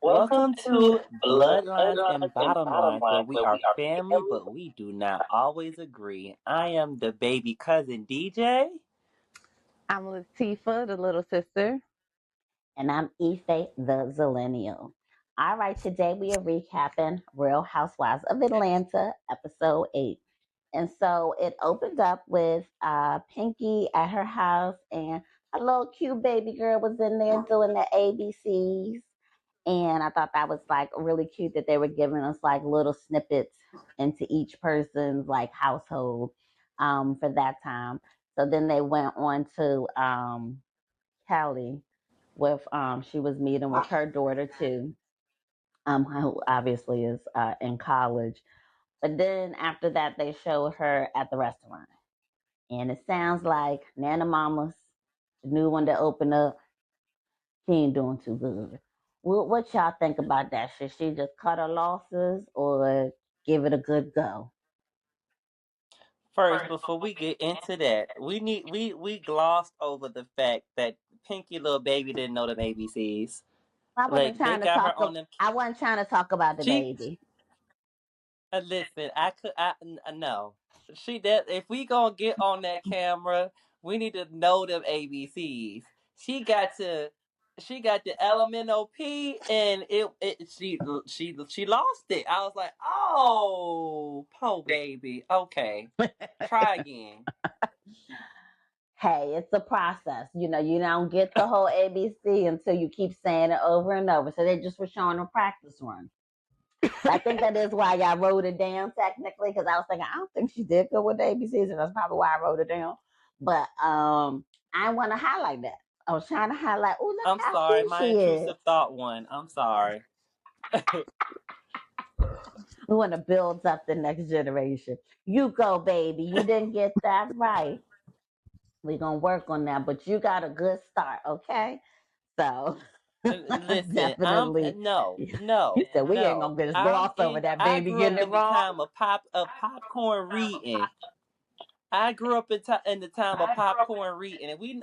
Welcome to Bloodlines and Bottom Lines, where we are family, but we do not always agree. I am the baby cousin DJ. I'm Latifah, the little sister. And I'm Ife, the Zillennial. All right, today we are recapping Real Housewives of Atlanta, episode 8. And so it opened up with Pinky at her house, and a little cute baby girl was in there doing the ABCs. And I thought that was like really cute that they were giving us like little snippets into each person's like household for that time. So then they went on to Callie with she was meeting with her daughter too, who obviously is in college. But then after that, they showed her at the restaurant, and it sounds like Nana Mama's the new one that opened up. She ain't doing too good. What y'all think about that? Should she just cut her losses or give it a good go? First, before we get into that, we glossed over the fact that Pinky little baby didn't know the ABCs. I wasn't Like they trying to got talk. her on them. I wasn't trying to talk about the She baby. listen. No. She that if we gonna get on that camera, we need to know them ABCs. She got to. She got the LMNOP and she lost it. I was like, oh, poor baby. Okay, try again. Hey, it's a process. You don't get the whole ABC until you keep saying it over and over. So they just were showing a practice run. I think that is why I wrote it down technically, because I was thinking, I don't think she did good with the ABCs, and that's probably why I wrote it down. But I want to highlight that. I was trying to highlight, oh, look I'm how sorry, cute my she is. intrusive thought one. I'm sorry. We want to build up the next generation. You go, baby. You didn't get that right. We're going to work on that, but you got a good start, okay? So Listen, definitely, no, he no, said we ain't no. gonna just gloss over that I baby grew getting up it in the wrong. time of popcorn reading. I grew up in the time of popcorn reading, and we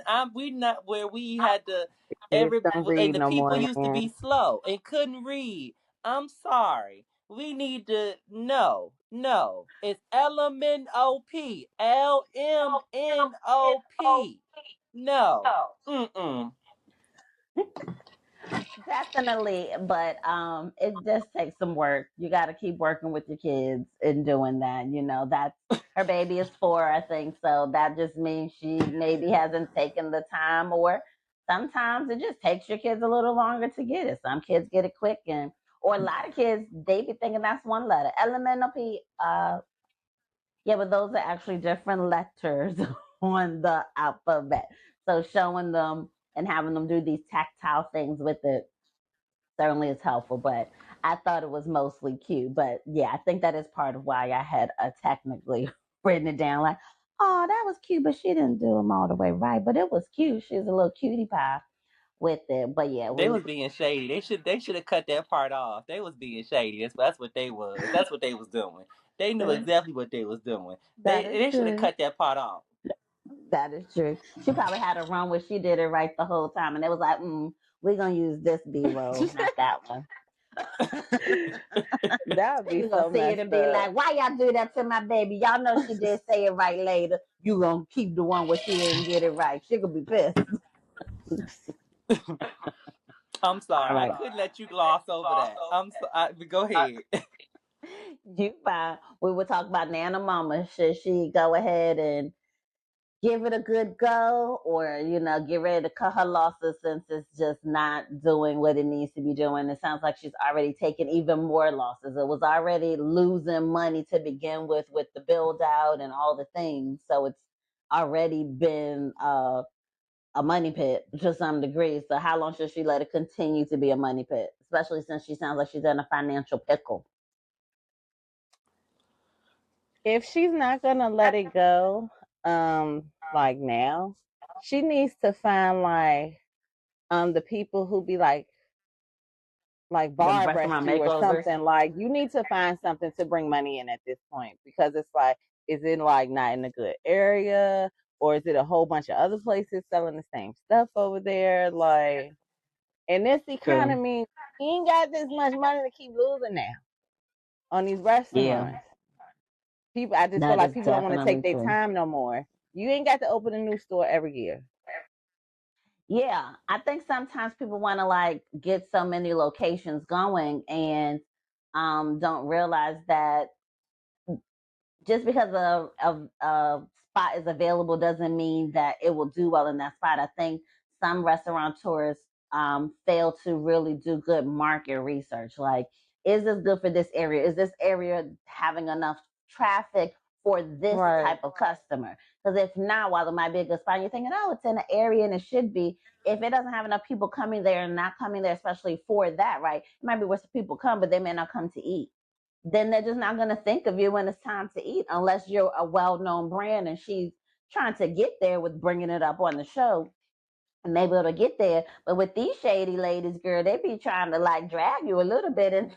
not where we had to Kids don't and read the no people more, used to man. be slow and couldn't read. I'm sorry. We need to no. It's LMNOP. No. Mm-mm. Definitely, but it just takes some work. You got to keep working with your kids and doing that. That's her baby is 4, I think. So that just means she maybe hasn't taken the time, or sometimes it just takes your kids a little longer to get it. Some kids get it quick, and or a lot of kids they be thinking that's one letter. Elementary, yeah, but those are actually different letters on the alphabet. So showing them and having them do these tactile things with it certainly is helpful, but I thought it was mostly cute. But yeah, I think that is part of why I had technically written it down like, oh, that was cute, but she didn't do them all the way right. But it was cute. She was a little cutie pie with it. But yeah, They was being shady. They should have cut that part off. They was being shady. That's what they was. That's what they was doing. They knew exactly what they was doing. that is They should have true. cut that part off. That is true. She probably had a run where she did it right the whole time, and it was like, we're gonna use this B roll, not that one. That would be You're so gonna see it and messed be up. like, why y'all do that to my baby? Y'all know she did say it right later. You gonna keep the one where she didn't get it right. She gonna be pissed. I'm All sorry. I right. couldn't let you gloss over that. Go ahead. You fine. We were talking about Nana Mama. Should she go ahead and give it a good go, or get ready to cut her losses since it's just not doing what it needs to be doing? It sounds like she's already taken even more losses. It was already losing money to begin with the build out and all the things, so it's already been a money pit to some degree. So how long should she let it continue to be a money pit, especially since she sounds like she's in a financial pickle? If she's not gonna let it go, like now, she needs to find like the people who be like The bar restaurant breast you or makeovers. something. Like you need to find something to bring money in at this point, because it's like, is it like not in a good area, or is it a whole bunch of other places selling the same stuff over there? Like In this True. economy, you ain't got this much money to keep losing now on these Yeah, restaurants. People, I just feel that like is people don't want to take definitely their true. time no more. You ain't got to open a new store every year. Yeah, I think sometimes people want to like get so many locations going and don't realize that just because a spot is available doesn't mean that it will do well in that spot. I think some restaurateurs fail to really do good market research. Like, is this good for this area? Is this area having enough traffic for this Right. type of customer? Because if not, while it might be a good spot, you're thinking, oh, it's in an area and it should be. If it doesn't have enough people coming there and not coming there, especially for that, right? It might be where some people come, but they may not come to eat, then they're just not going to think of you when it's time to eat unless you're a well-known brand and she's trying to get there with bringing it up on the show and maybe it'll get there. But with these shady ladies, girl, they be trying to like drag you a little bit and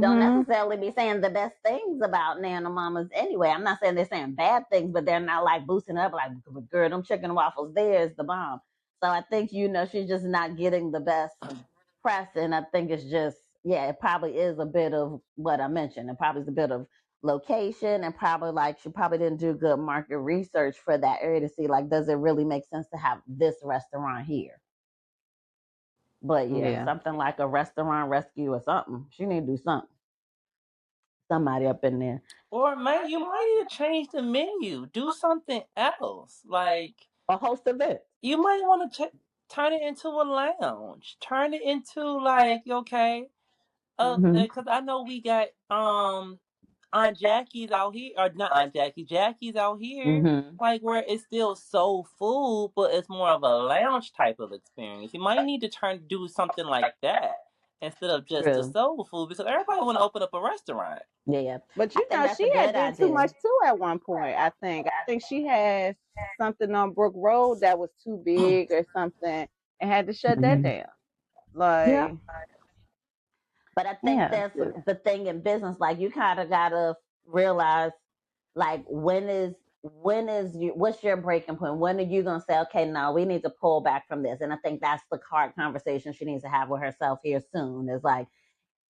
don't Mm-hmm. necessarily be saying the best things about Nana Mamas anyway. I'm not saying they're saying bad things, but they're not like boosting up like, girl, them chicken waffles there is the bomb. So I think, she's just not getting the best press. And I think it's just, yeah, it probably is a bit of what I mentioned. It probably is a bit of location and probably like she probably didn't do good market research for that area to see like, does it really make sense to have this restaurant here? But yeah, Yeah. something like a restaurant rescue or something. She need to do something. Somebody up in there. Or you might need to change the menu. Do something else. Like A host of it. you might want to turn it into a lounge. Turn it into like okay, Mm-hmm. because I know we got Aunt Jackie's out here, or not Aunt Jackie, Jackie's out here. Mm-hmm. Like where it's still soul food, but it's more of a lounge type of experience. You might need to do something like that instead of just the True. soul food because everybody want to open up a restaurant. Yeah. But I you think know, that's she a had good did too idea. much too at one point. I think she had something on Brook Road that was too big or something, and had to shut that Mm-hmm. down. Yep. Like, But I think yeah, that's the thing in business. Like you kind of gotta realize, like when is you what's your breaking point? When are you gonna say, okay, no, we need to pull back from this? And I think that's the hard conversation she needs to have with herself here soon. Is like,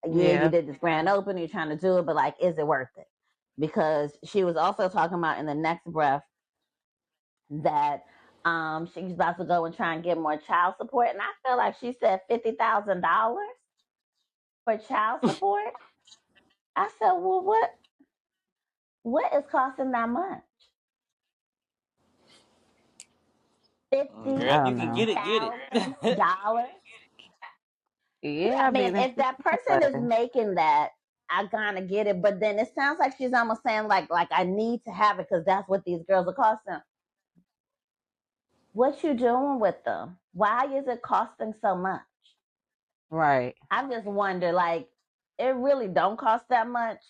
yeah, you yeah, did this grand open, you're trying to do it, but like, is it worth it? Because she was also talking about in the next breath that she's about to go and try and get more child support, and I feel like she said $50,000 for child support. I said, well, what is costing that much? fifty I Girl, if you don't can know. get it, get thousand it. dollars. Yeah, Yeah, I I mean, mean, if that person is making that, I gotta get it. But then it sounds like she's almost saying like I need to have it because that's what these girls are costing. What you doing with them? Why is it costing so much? right. I just wonder, like, it really don't cost that much.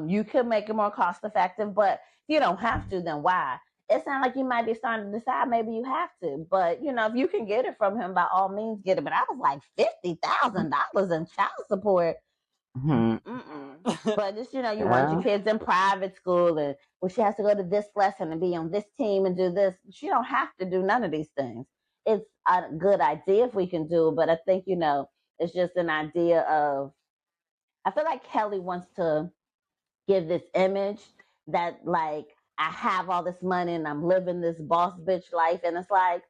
You could make it more cost effective, but if you don't have to, then why? It sounds like you might be starting to decide maybe you have to, but if you can get it from him, by all means get it. But I was like $50,000 in child support. Hmm. Mm-mm. But just you want your Yeah. kids in private school, and well, she has to go to this lesson and be on this team and do this. She don't have to do none of these things. It's a good idea if we can do it, but I think it's just an idea of. I feel like Kelly wants to give this image that like I have all this money and I'm living this boss bitch life, and it's like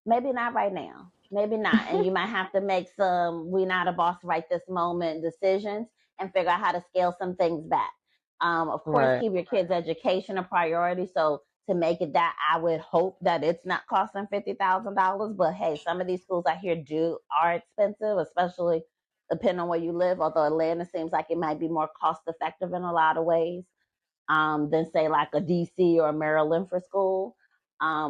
maybe not right now. Maybe not. And you might have to make some we not a boss right this moment decisions and figure out how to scale some things back. Of course, Right. keep your kids' education a priority. So to make it that, I would hope that it's not costing $50,000. But hey, some of these schools I hear are expensive, especially depending on where you live. Although Atlanta seems like it might be more cost effective in a lot of ways than say like a DC or a Maryland for school.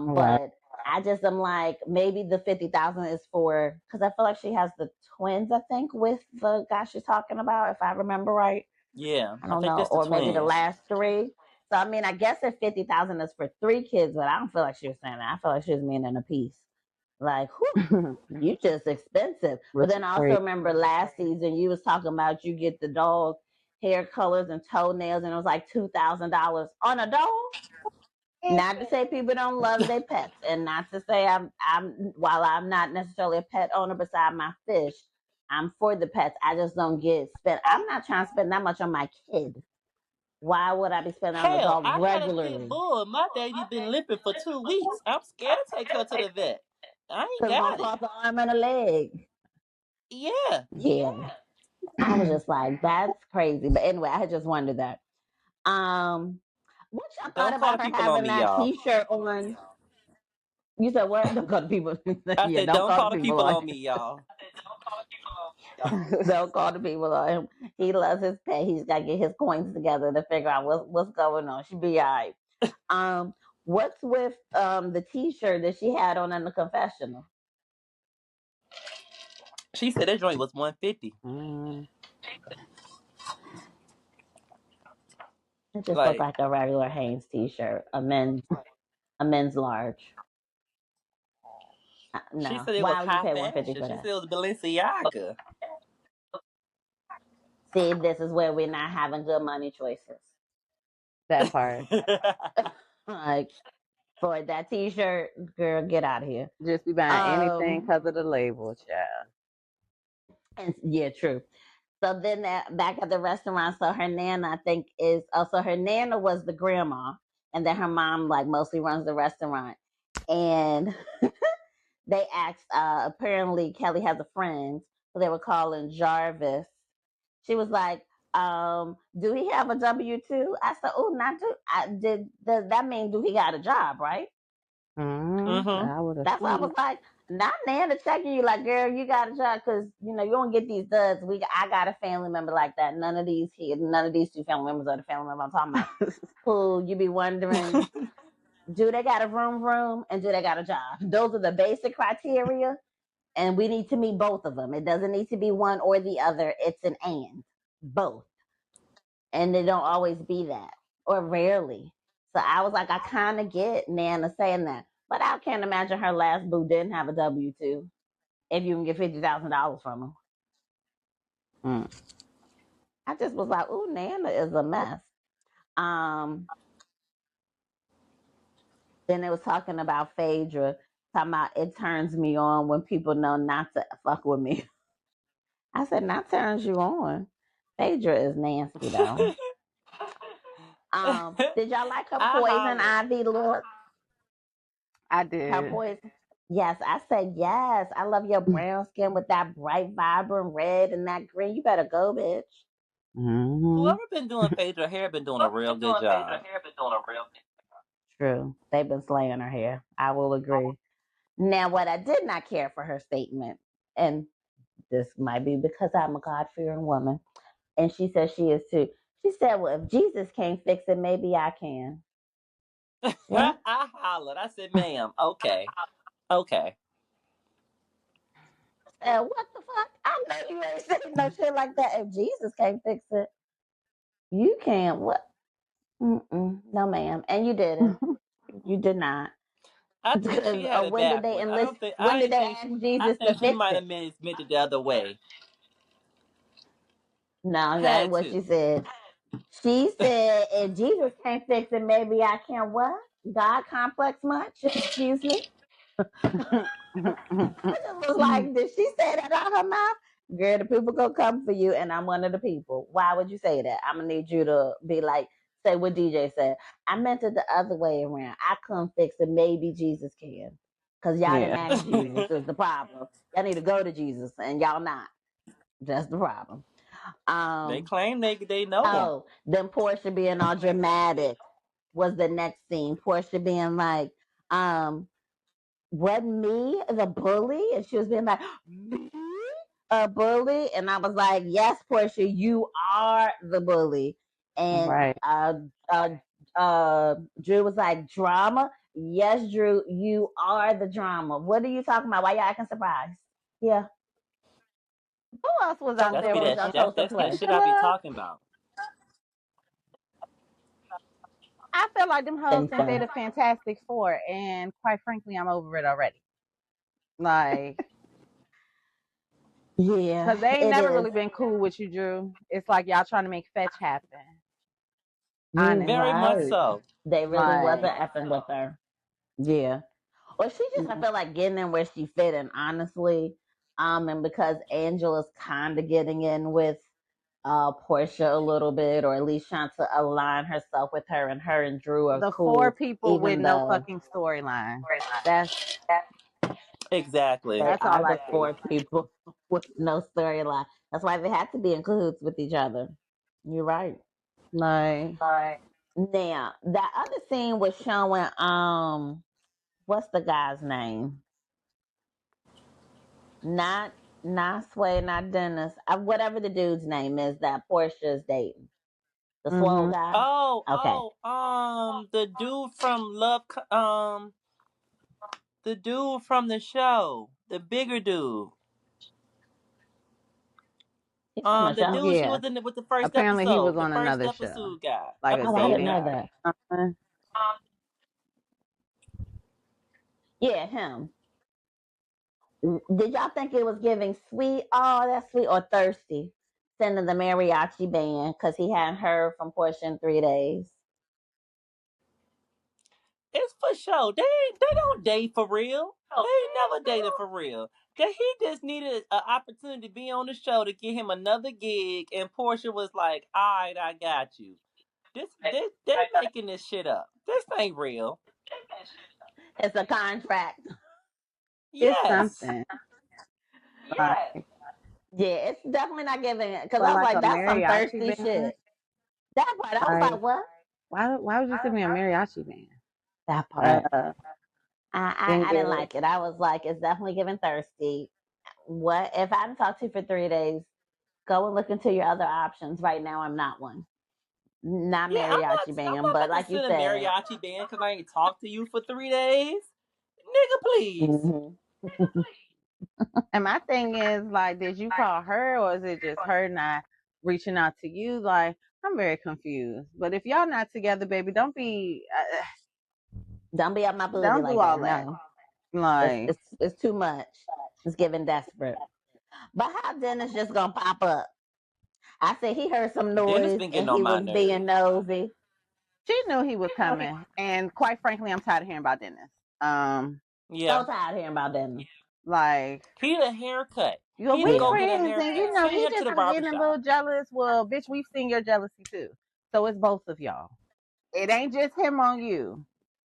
Right. But I just am like maybe the 50,000 is for because I feel like she has the twins. I think with the guy she's talking about, if I remember right. Yeah, I I don't think know, that's the or maybe the twins. last three. So I mean, I guess if 50,000 is for three kids, but I don't feel like she was saying that. I feel like she was meaning a piece. Like, whew, you just expensive. But Which is then I also crazy. remember last season you was talking about you get the dog hair colors and toenails, and it was like $2,000 on a dog. Not to say people don't love their pets, and not to say I'm while I'm not necessarily a pet owner beside my fish, I'm for the pets. I just don't get spent. I'm not trying to spend that much on my kid. Why would I be spending on a Hell, dog I got a pit regularly? bull. My baby been limping for 2 weeks. I'm scared to take her to the vet. I ain't Cause it's gonna got it. cost an arm and a leg. Yeah. Yeah, I was just like, that's crazy. But anyway, I had just wondered that. Um, what y'all thought Don't call the about her people on having me, that y'all. T-shirt on? You said what? Don't call the people. I Yeah, said, don't don't call the call the people people on. on me, y'all. Don't call the people on him. He loves his pet. He's got to get his coins together to figure out what's going on. She'll be all right. Um, what's with the T-shirt that she had on in the confessional? She said that joint was 150. Mm. It just looked Like, like a regular Hanes T-shirt, a men's large. she No, said it was why would you high pay 150 fashion. for She that? said it was Balenciaga. See, this is where we're not having good money choices. That part. Like for that T-shirt, girl, get out of here. Just be buying anything Um, because of the label, child. and yeah, true. So then back at the restaurant, so her nana, I think, is also her nana was the grandma, and then her mom like mostly runs the restaurant. And they asked, apparently Kelly has a friend who they were calling Jarvis. She was like, do he have a W-2? I said, oh, not do I did does that mean do he got a job, right? Mm-hmm. I would That's why I assume. was like, not Nana checking you like, girl, you got a job because you don't get these duds. I got a family member like that. None of these two family members are the family member I'm talking about. Who you be wondering, do they got a room, and do they got a job? Those are the basic criteria, and we need to meet both of them. It doesn't need to be one or the other. It's an and both, and they don't always be that, or rarely. So I was like, I kind of get Nana saying that, but I can't imagine her last boo didn't have a W-2. If you can get $50,000 from him, Mm. I just was like, "Ooh, Nana is a mess." Um, then it was talking about Phaedra, talking about it turns me on when people know not to fuck with me. I said, "Not turns you on." Phaedra is nasty though. Did y'all like her I poison holler. ivy look? I Her did. poison. Yes, I said yes. I love your brown skin with that bright, vibrant red and that green. You better go, bitch. Mm-hmm. Whoever been doing Phaedra hair been doing a real good job. True. They've been slaying her hair. I will agree. Now, what I did not care for her statement, and this might be because I'm a God fearing woman, and she says she is too. She said, well, if Jesus can't fix it, maybe I can. What? I hollered. I said, ma'am, okay. Okay. What the fuck? I know you ain't saying no shit like that. If Jesus can't fix it, you can't. What? Mm-mm. No, ma'am. And you didn't. You did not. I think she Because had it when did they backwards. enlist? I When did didn't they think ask I Jesus to think she fix might it? have meant it the other way. No, that ain't Had what she to. said. She said, if Jesus can't fix it, maybe I can what? God complex much? Excuse me? I just was like, did she say that out her mouth? Girl, the people gonna come for you, and I'm one of the people. Why would you say that? I'm gonna need you to be like, say what DJ said. I meant it the other way around. I couldn't fix it. Maybe Jesus can. Because y'all didn't Yeah. ask Jesus is the problem. Y'all need to go to Jesus, and y'all not. That's the problem. They Um, claim they know him. Oh, then Portia being all dramatic was the next scene. Portia being like, what me, the bully? And she was being like, me, a bully? And I was like, yes, Portia, you are the bully. And Right. uh, Drew was like, drama? Yes, Drew, you are the drama. What are you talking about? Why y'all acting surprised? Yeah. Who else was So out That's there be who was that on Angela, Tulsa that's that Play? shit I be talking about. I feel like them hoes Think think they so. the Fantastic Four, and quite frankly, I'm over it already. Like, Yeah, cause they ain't it never is. really been cool with you, Drew. It's like y'all trying to make fetch happen. You Very honestly. much right. so. They really Like wasn't effing with her. Yeah. Or she just, I feel like, getting in where she fit in, honestly. And because Angela's kind of getting in with Porsha a little bit, or at least trying to align herself with her, and her and Drew are the four cool, people with even no though fucking storyline. That's Exactly. they that's are all I the see. four people with no storyline. That's why they had to be in cahoots with each other. You're right. Like Now, that other scene was showing, what's the guy's name? Not Sway, not Dennis. Whatever the dude's name is that Portia's dating. The swole hmm guy. Oh, Okay. the dude from the dude from the show, the bigger dude. He's from the The show. dude she yeah. was in with the first Apparently he was episode, the on first another show. Like a Oh, I episode didn't dating know guy. that. something. Yeah, him. Did y'all think it was giving sweet? Oh, that's sweet, or thirsty? Sending the mariachi band because he hadn't heard from Portia in 3 days. It's for sure. They don't date for real. They ain't never dated for real. He just needed an opportunity to be on the show to get him another gig, and Portia was like, "All right, I got you." They making this shit up. This ain't real. It's a contract. It's Yes. something. Like Yeah, it's definitely not giving it, because but I was like a like, that's some mariachi thirsty band. shit. That part, I was Like like, what? why would you send me a mariachi That band? part. Then I didn't get like it. I was like, it's definitely giving thirsty. What if I hadn't talked to you for 3 days? Go and look into your other options. Right now, I'm not one. Not Yeah, mariachi I'm band, not but about to like you send a said, mariachi band because I ain't talked to you for 3 days. Nigga, please. hmm and my thing is like, did you call her or is it just her not reaching out to you? Like I'm very confused. But if y'all not together, baby, don't be up my booty don't do like that. all that. No, Like it's too much. It's giving desperate. But how Dennis just gonna pop up? I said he heard some Dennis noise been and getting on he my was being nerves. nosy. she knew he was coming, and quite frankly, I'm tired of hearing about Dennis. So Yeah. tired of hearing about Dennis. Like He need a haircut. you know, He need to we go Yeah. get a friends, and haircut. you know, Send he him to just the was getting a little barbershop. jealous. Well, bitch, we've seen your jealousy too. So it's both of y'all. It ain't just him on you.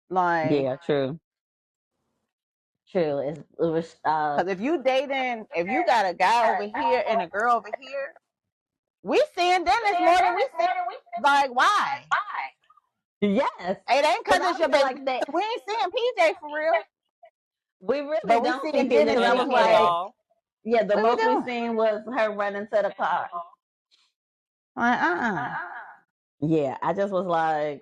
Like, Yeah, true. True. It was because if you got a guy over here and a girl over here, we seeing Dennis more than we see. Like, why? yes. It ain't Because because I it's your feel baby. like they We ain't seeing PJ for real, we really but we don't see seeing PJ Dennis because I And was anyway. like, Jalal. yeah, the What we most we doing? seen was her running to the car. Like, Yeah, I just was like,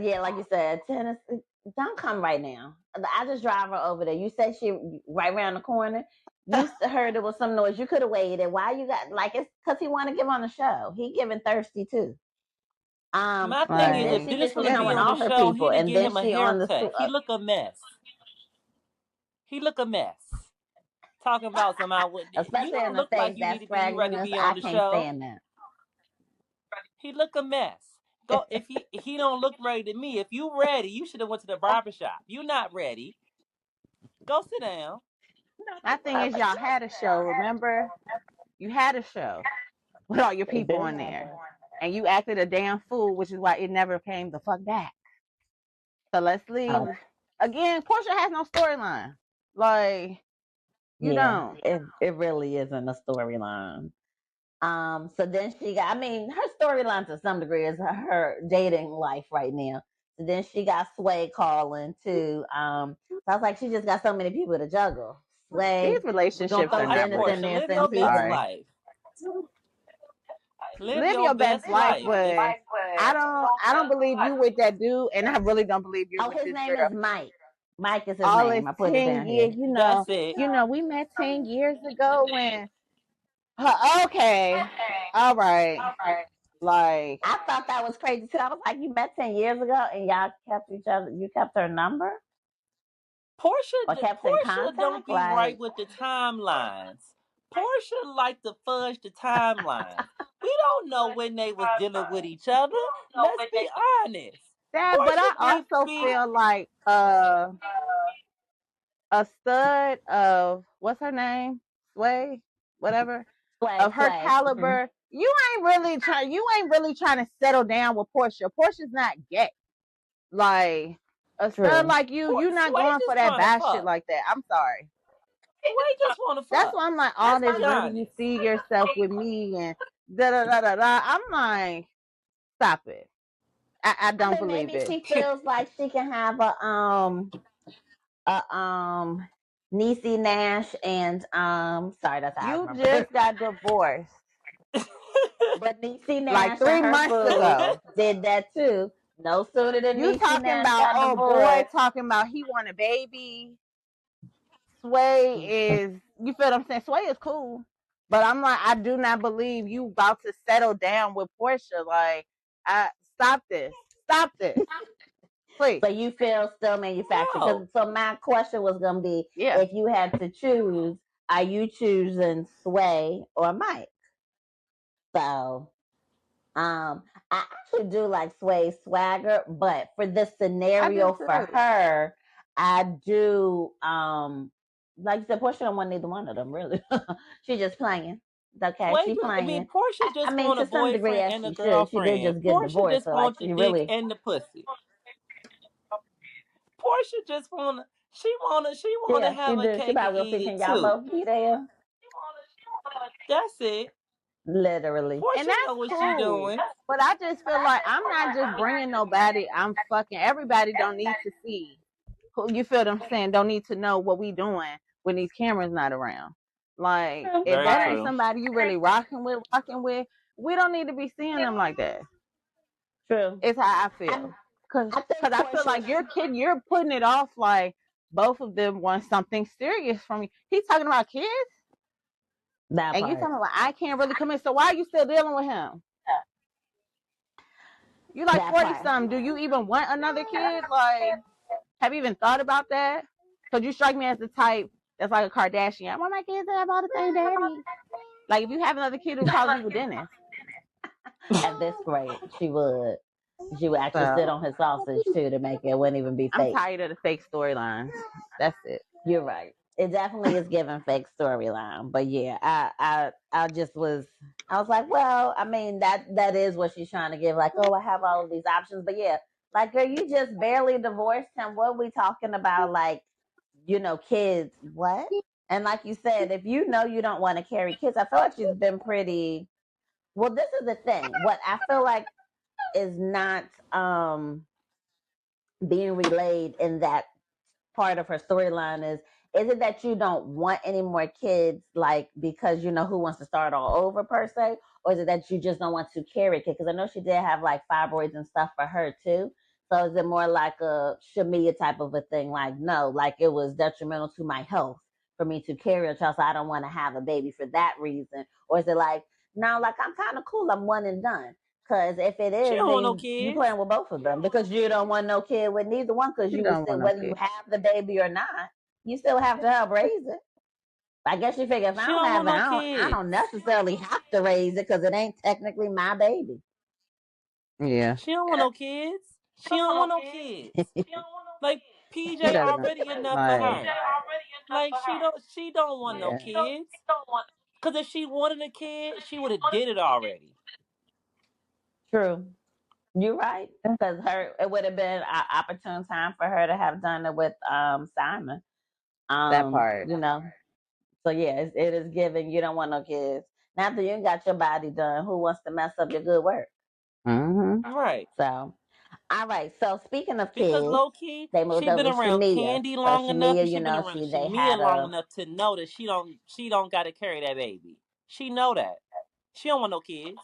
yeah, like you said, Tennessee, don't come right now. I just drive her over there. You said she right around the corner. You heard there was some noise. You could have waited. Why you got like it's because he want to give on the show. He giving thirsty too. My thing And is, then if like, she Dennis gets to want to be showing on the all her show, he people, need to and get then him a she on the haircut. He look a mess. He look a mess. Talking about somehow, you especially in don't the look like face you need that to be. You ready to scraggliness. be I on the can't show? stand that. He look a mess. Go if he don't look ready to me. If you ready, you should have went to the barbershop. You not ready. Go sit down. my thing is, y'all had a show. Remember, you had a show with all your They people do. on there, and you acted a damn fool, which is why it never came the fuck back. So let's leave. Oh, Again, Portia has no storyline. Like you yeah, don't. it really isn't a storyline. So then she got, I mean, her storyline to some degree is her dating life right now. So then she got Sway calling too. So I was like, she just got so many people to juggle. These Sway, we're gonna relationships All are throw right, not Dennis in real. Portia, there live since your I'm he's best in. sorry. life. Live Live your your best best life, life. If but I don't believe you with that dude, and I really don't believe you're Oh, with his this name girl. is Mike. Mike is his All name. this I put it 10 down here. years, that's it. we met 10 years ago when okay, all right. Like I thought that was crazy too. I was like, you met 10 years ago and y'all kept each other. You kept her number or kept in Portia don't contact. be right Like, with the timelines. Portia like to fudge the timelines. We don't know when they was dealing with each other. Let's be honest. That, but I Portia also be feel like a stud of what's her name? Sway, whatever, Sway, of her sway. Hmm. caliber. You ain't really trying to settle down with Portia. Portia's not gay. Like a stud True. like you not Sway going for just that trying to bad shit fuck. like that. I'm sorry. Sway just want to That's fuck. why I'm like, all Let's this, be when do you honest. see yourself with me and da da da da da. I'm like, stop it. I I don't mean, believe maybe it. she feels like she can have a Niecy Nash and sorry, that's how I You remember. just got divorced But Niecy like Nash and 3 months her boo ago. did that too. No sooner than You Niecy talking Nash about, got oh boy, divorced. talking about he want a baby. Sway is, you feel what I'm saying? Sway is cool. But I'm like, I do not believe you about to settle down with Portia. Like, stop this. Stop this. Please. So you feel still manufactured? No. Because so my question was gonna be, Yeah. if you had to choose, are you choosing Sway or Mike? So I actually do like Sway's swagger, but for this I do scenario for too. her, I do like you said, Portia don't want neither one of them really. She just playing. Okay, Sway she just, I mean, playing. Portia I just mean, want a to some degree, boyfriend as and a she should. She did girlfriend. just get Portia divorced, just so like want the she dick really and the pussy. Portia just wanna she wanna yeah, she have a do. She cake and probably gonna eat see, can it y'all too. both be there? That's it. Literally. And Portia know that's what she cool. doing. But I just feel like I'm not just bringing nobody. I'm fucking everybody. Don't need to see who, you feel what I'm saying. Don't need to know what we doing when these cameras not around. Like True. if Very that ain't true. somebody you really rocking with, we don't need to be seeing them like that. True. It's how I I feel. Cause, I cause think I feel Portia like you're putting it off like both of them want something serious from you. He's talking about kids, that and you part. talking about I can't really commit. So why are you still dealing with him? You like That 40 part. something. Do you even want another kid? Like, have you even thought about that? Because you strike me as the type that's like a Kardashian. I want my kids to have all the same daddy. Like, if you have another kid, it'll probably be with Dennis. At this rate, she would. She would actually sit So, on his sausage too to make it wouldn't even be I'm fake. tired of the fake storylines. That's it. You're right. It definitely is giving fake storyline. But yeah, I just was I was like, well, I mean that is what she's trying to give. Like, oh, I have all of these options. But yeah, like girl, you just barely divorced him. What are we talking about? Like, kids, what? And like you said, if you know you don't want to carry kids, I feel like she's been pretty well, this is the thing. What I feel like is not being relayed in that part of her storyline is it that you don't want any more kids, like because you know who wants to start all over per se, or is it that you just don't want to carry a kid? Because I know she did have like fibroids and stuff for her too. So is it more like a Shamea type of a thing? Like no, like it was detrimental to my health for me to carry a child, so I don't want to have a baby for that reason, or is it like no, like I'm kind of cool, I'm one and done? Because if it She is, don't then want no you kids. playing with both of them because you don't want no kid with neither one because You you would don't still, want no whether you kid. have the baby or not, you still have to help raise it. I guess you figure if I She don't don't have want it, no I don't kids. necessarily have to raise it because it ain't technically my baby. Yeah. She don't want no kids. She don't want no kids. Like He PJ doesn't. already enough for Like, her. Like she don't want no yeah. kids. Cause if she wanted a kid, she would have did it already. True, you're right. Because it would have been an opportune time for her to have done it with Simon. That part. So yeah, it is giving. You don't want no kids. Now that you ain't got your body done, who wants to mess up your good work? Mm-hmm. Right. So, all right. So speaking of Because kids, low key, they moved she over been to around Shamea. Candy So long enough, Shamea, and she been around they Shamia had long a enough to know that she don't got to carry that baby. She know that. She don't want no kids.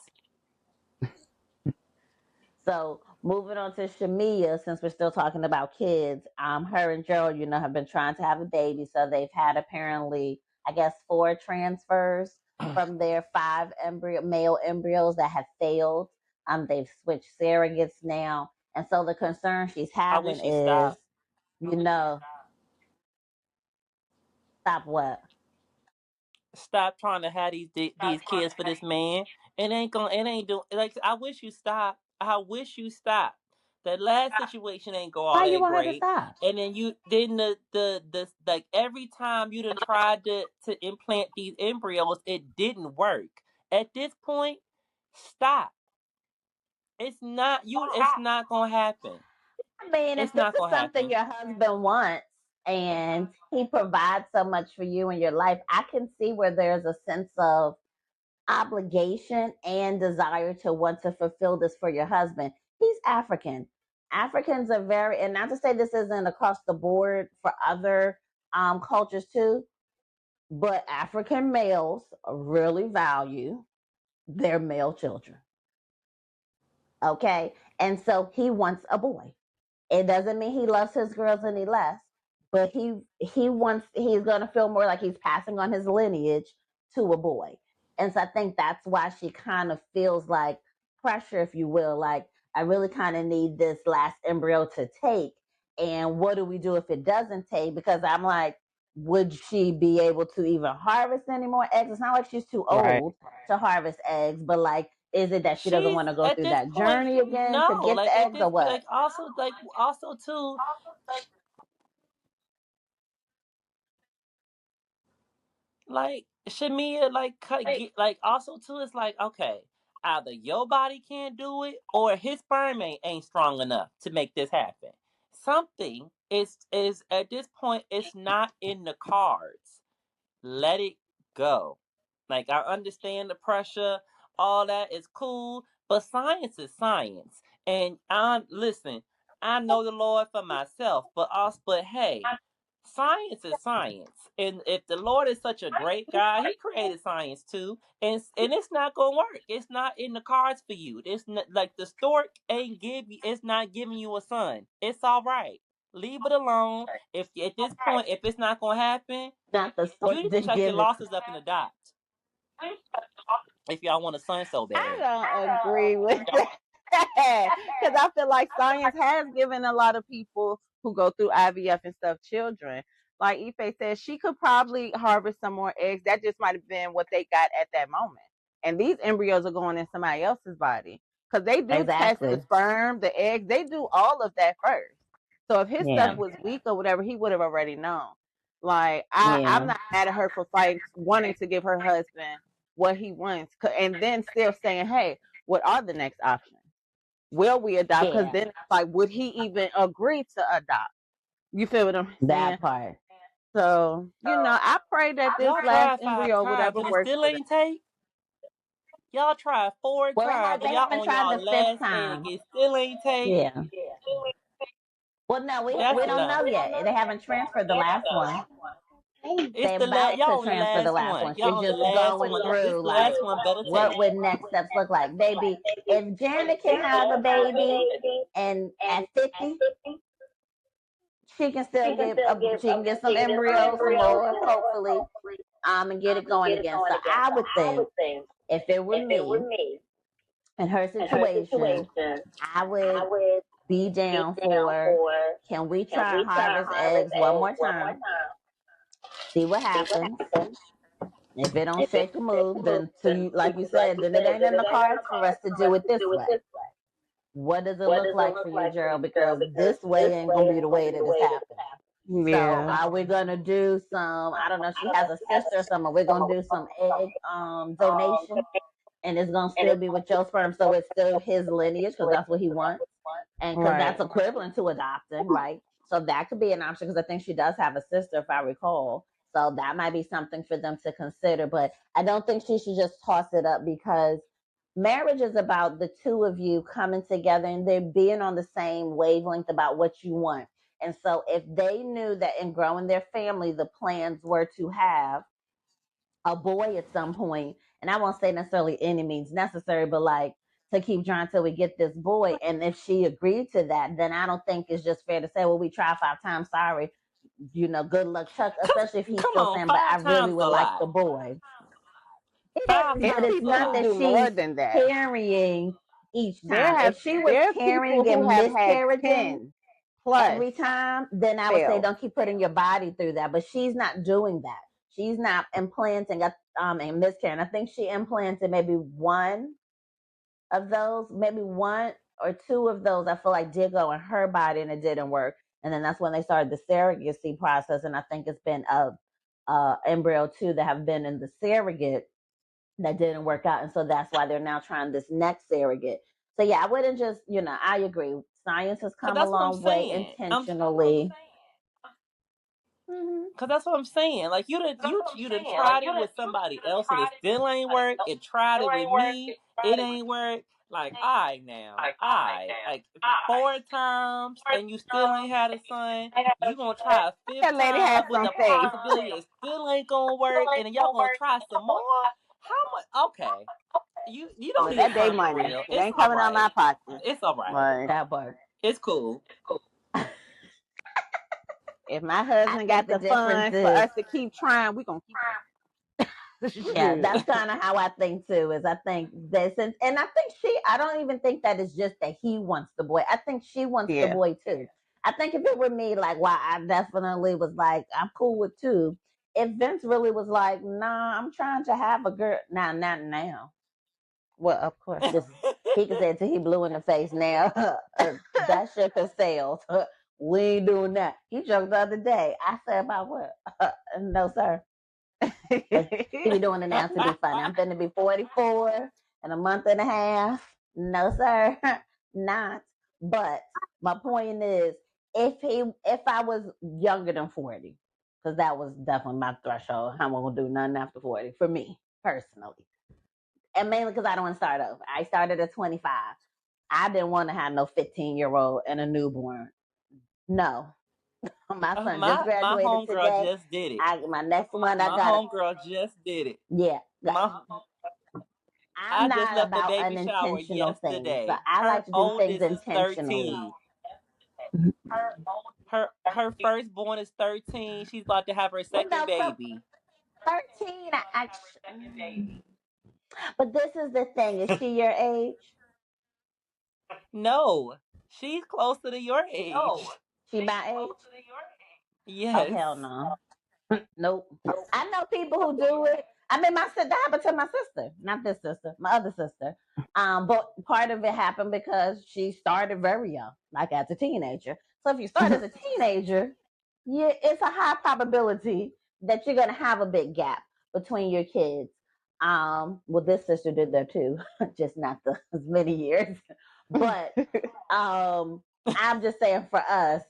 so moving on to Shamea, since we're still talking about kids, her and Gerald, have been trying to have a baby. So they've had apparently, I guess, 4 transfers from their 5 male embryos that have failed. They've switched surrogates now. And so the concern she's I wish having she is, stopped. you know, stop what? Stop trying to have these kids for this man It ain't doing like I wish you stop. I wish you stop. That last situation ain't go all Why you that want her to great. stop? And then the like every time you done tried to implant these embryos, it didn't work. At this point, stop. It's not gonna happen. I mean, if It's this not is gonna something happen. your husband wants and he provides so much for you in your life, I can see where there's a sense of obligation and desire to want to fulfill this for your husband. He's African. Africans are very, and not to say this isn't across the board for other cultures too, but African males really value their male children. Okay. And so he wants a boy. It doesn't mean he loves his girls any less, but he's gonna feel more like he's passing on his lineage to a boy. And so I think that's why she kind of feels like pressure, if you will, like I really kind of need this last embryo to take. And what do we do if it doesn't take? Because I'm like, would she be able to even harvest any more eggs? It's not like she's too Right. old to harvest eggs, but like, is it that she doesn't She's want to go at through this that point, journey again to no. get the Like at eggs, this, or what? like also too. Like Shamea, like also too, it's like okay, either your body can't do it or his sperm ain't strong enough to make this happen. Something is at this point, it's not in the cards. Let it go. Like I understand the pressure, all that is cool, but science is science. And I listen, I know the Lord for myself, but hey, science is science. And if the Lord is such a great God, He created science too. And it's not gonna work. It's not in the cards for you. It's not like the stork ain't it's not giving you a son. It's all right. Leave it alone. If at this point, if it's not gonna happen, Not the you stork need to didn't chuck your give it. losses up and adopt if y'all want a son so I bad. don't agree with that because I feel like science has given a lot of people who go through IVF and stuff children. Like Ife said, she could probably harvest some more eggs. That just might have been what they got at that moment. And these embryos are going in somebody else's body because they do test the Exactly. sperm, the eggs. They do all of that first. So if his stuff Yeah. was weak or whatever, he would have already known. Like I'm Yeah. not mad at her for fighting, wanting to give her husband what he wants, and then still saying, "Hey, what are the next options? Will we adopt?" Because Yeah. then, like, would he even agree to adopt? You feel what I'm saying? That part. So, I pray that this Y'all last tried 5 embryo, times whatever and it works still for them. ain't take. Y'all tried 4 Well, times and they y'all haven't on tried y'all the fifth last egg. time. It still ain't take. Yeah. Well, no, That's we don't enough. know yet. They haven't transferred the last one. It's They're about to y'all on the transfer the last last one. one. Y'all She's on the just last going one. This through like last one better take. what would next steps look like, baby. If Janet can have a baby, and at 50, she can still she can get some embryos, some more, hopefully, and get it going again. So I would think if it were me in her situation, I would be down for, can we try and harvest eggs one more time? See what happens. If it don't shake or move, then to you, like you said, then it ain't in the cards for us to do it this way. What does it look like for you, Gerald? Because this way ain't gonna be the way that it's happening. So Yeah. are we gonna do some? I don't know. She has a sister or something. We're gonna do some egg donation, and it's gonna still be with your sperm, so it's still his lineage because that's what he wants, and because Right. that's equivalent to adopting, right? So that could be an option because I think she does have a sister, if I recall. So that might be something for them to consider. But I don't think she should just toss it up because marriage is about the two of you coming together and they're being on the same wavelength about what you want. And so if they knew that in growing their family, the plans were to have a boy at some point, and I won't say necessarily any means necessary, but like to keep trying till we get this boy. And if she agreed to that, then I don't think it's just fair to say, well, we tried 5 times, sorry, good luck, Chuck, especially if he's Come still on, saying, but I 5 really times would a like lot. the boy. It 5 is, but There's it's times a people not who lot. that do more she's than that. carrying each time. If she was There are people carrying who and have had miscarriaging 10 plus every time, then I would say fail. don't keep putting your body through that. But she's not doing that. She's not implanting. and miscarrying. I think she implanted maybe one of those, maybe one or two of those. I feel like did go in her body and it didn't work. And then that's when they started the surrogacy process. And I think it's been a embryo too that have been in the surrogate that didn't work out. And so that's why they're now trying this next surrogate. So yeah, I wouldn't just, I agree. Science has Cause come a that's what I'm long way saying. intentionally. Mm-hmm. Cause that's what I'm saying. Like you done tried it with somebody else and it still ain't work. It tried it with me, it ain't work. Like I like 4 times and you still ain't had a son. You gonna try a fifth That lady has time with some the faith. possibility it still ain't gonna work, and then y'all gonna try some more. How much? Okay, you don't But need to that day come for money, real. it It's ain't all coming out my right. pocket. It's all right. Like, That part. It's cool. if my I husband think got the the difference funds for is, us to keep trying, we gonna keep yeah, trying. that's kind of how I think too. Is I think this, and I think I don't even think that it's just that he wants the boy. I think she wants the Yeah. boy too. I think if it were me, like, why I definitely was like, I'm cool with two. If Vince really was like, nah, I'm trying to have a girl. Nah, not now. Well, of course Just not. he could say it till he blue in the face now. That ship has sailed. We ain't doing that. He joked the other day. I said about what? No, sir. He be doing it now to be funny. I'm finna be 44 in a month and a half. No, sir, not. But my point is, if I was younger than 40, because that was definitely my threshold. I won't do nothing after 40 for me personally, and mainly because I don't want to start over. I started at 25. I didn't want to have no 15-year-old and a newborn. No, my son just my graduated homegirl today. just did it. My next one, I My got homegirl just did it. yeah. My I'm I just not left the about baby shower unintentional things. So yesterday. I Her like to do things oldest is intentionally. 13. Her firstborn is 13. She's about to have her Well, second no, so baby. 13, but this is the thing. Is she your age? No, she's closer to your age. She my age? Oh, Yes. hell no. Nope. I know people who do it. I mean, that happened to my sister, not this sister, my other sister. But part of it happened because she started very young, like as a teenager. So if you start as a teenager, yeah, it's a high probability that you're gonna have a big gap between your kids. Well, this sister did that too, just not as many years. But I'm just saying for us,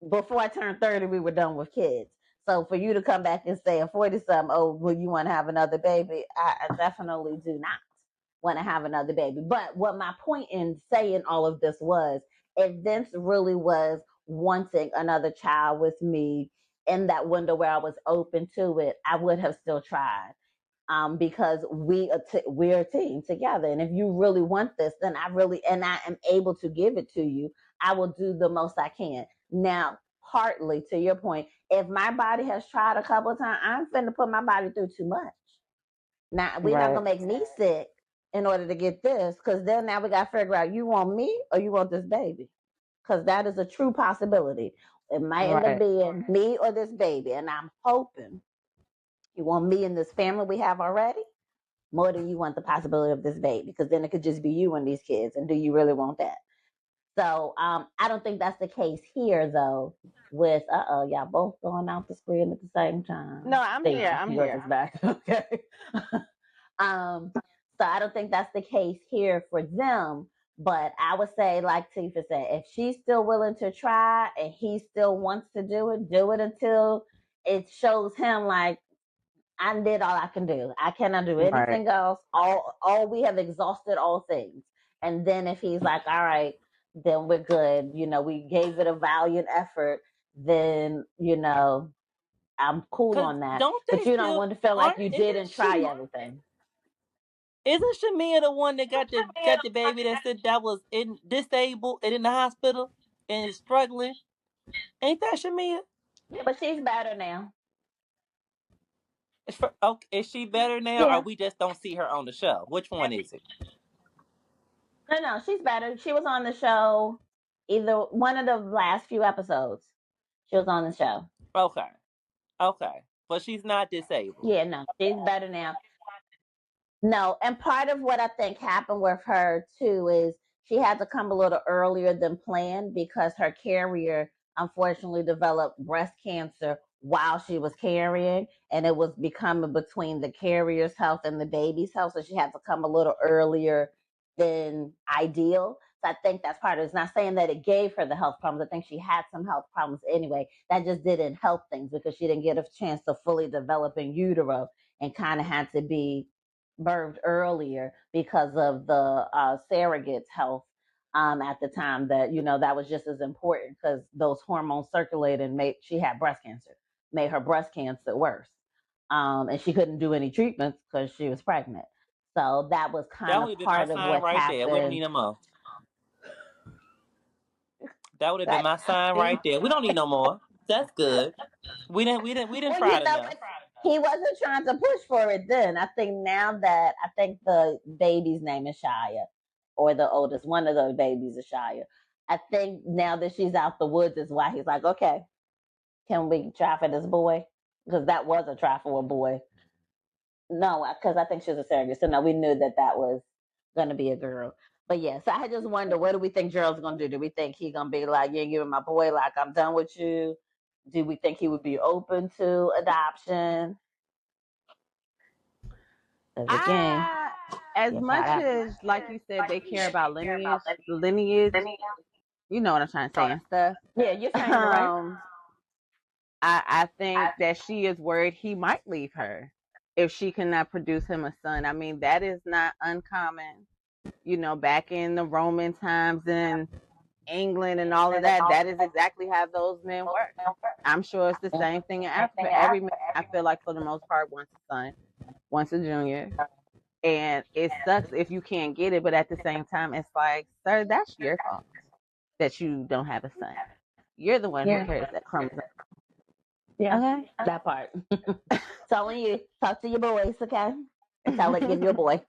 before I turned 30, we were done with kids. So for you to come back and say at 40 something, oh, will you want to have another baby? I definitely do not want to have another baby. But what my point in saying all of this was, if Vince really was wanting another child with me in that window where I was open to it, I would have still tried. Because we're a team together, and if you really want this, then I am able to give it to you. I will do the most I can. Now, partly to your point, if my body has tried a couple of times, I'm finna put my body through too much. Now we're not Right. gonna make me sick in order to get this, because then now we gotta figure out, you want me or you want this baby, because that is a true possibility. It might end up Right. being me or this baby, and I'm hoping you want me in this family we have already more than you want the possibility of this baby, because then it could just be you and these kids, and do you really want that? So I don't think that's the case here though. With y'all both going out the screen at the same No, time. I'm There you here. go. I'm Yours here. is back. Okay. um, so I don't think that's the case here for them. But I would say, like Tifa said, if she's still willing to try and he still wants to do it until it shows him like, I did all I can do. I cannot do Right. anything else. All we have exhausted all things. And then if he's like, all right, then we're good. We gave it a valiant effort. Then I'm cool Cause on that. don't But they you don't still want to feel like aren't you isn't didn't try she everything. isn't Shamea the one that got the baby that said that was in disabled and in the hospital and is struggling? Ain't that Shamea? Yeah, but she's better now. Okay, is she better now, or Yeah. we just don't see her on the show? Which one is it? No, she's better. She was on the show either one of the last few episodes. She was on the show. Okay, okay. but she's not disabled. Yeah, no, she's better now. No, and part of what I think happened with her too is she had to come a little earlier than planned because her carrier unfortunately developed breast cancer while she was carrying, and it was becoming between the carrier's health and the baby's health, so she had to come a little earlier than ideal. So I think that's part of it. It's not saying that it gave her the health problems. I think she had some health problems anyway. That just didn't help things because she didn't get a chance to fully develop in utero and kind of had to be birthed earlier because of the surrogate's health at the time. That that was just as important because those hormones circulated and made she had breast cancer, made her breast cancer worse, and she couldn't do any treatments because she was pregnant. So that was That kind would of have been my part of sign what right there. We don't happened. need no more. That would have been But my sign see, right there. We don't need no more. That's good. We didn't well, tried enough. he wasn't trying to push for it then. I think now that I think the baby's name is Shia, or the oldest one of those babies is Shia. I think now that she's out the woods is why he's like, okay, can we try for this boy? Because that was a try for a boy. No, because I think she was a surrogate. So no, we knew that that was gonna be a girl. But yeah, so I just wonder, what do we think Gerald's gonna do? Do we think he gonna be like, you ain't giving my boy, like I'm done with you? Do we think he would be open to adoption? Because again, I, as yeah, much as like you said, they care about lineage. You know what I'm trying to say and stuff. yeah, you're saying it right. Um, I think that she is worried he might leave her if she cannot produce him a son. I mean, that is not uncommon. Back in the Roman times in England and all of that, that is exactly how those men work. I'm sure it's the same thing in Africa. Every man, I feel like for the most part, wants a son, wants a junior. And it sucks if you can't get it, but at the same time, it's like, sir, that's your fault that you don't have a son. You're the one who Yeah, carries that chromosome. yeah, Okay. that part. Telling you, talk to your boys, okay? And tell it, give you a boy.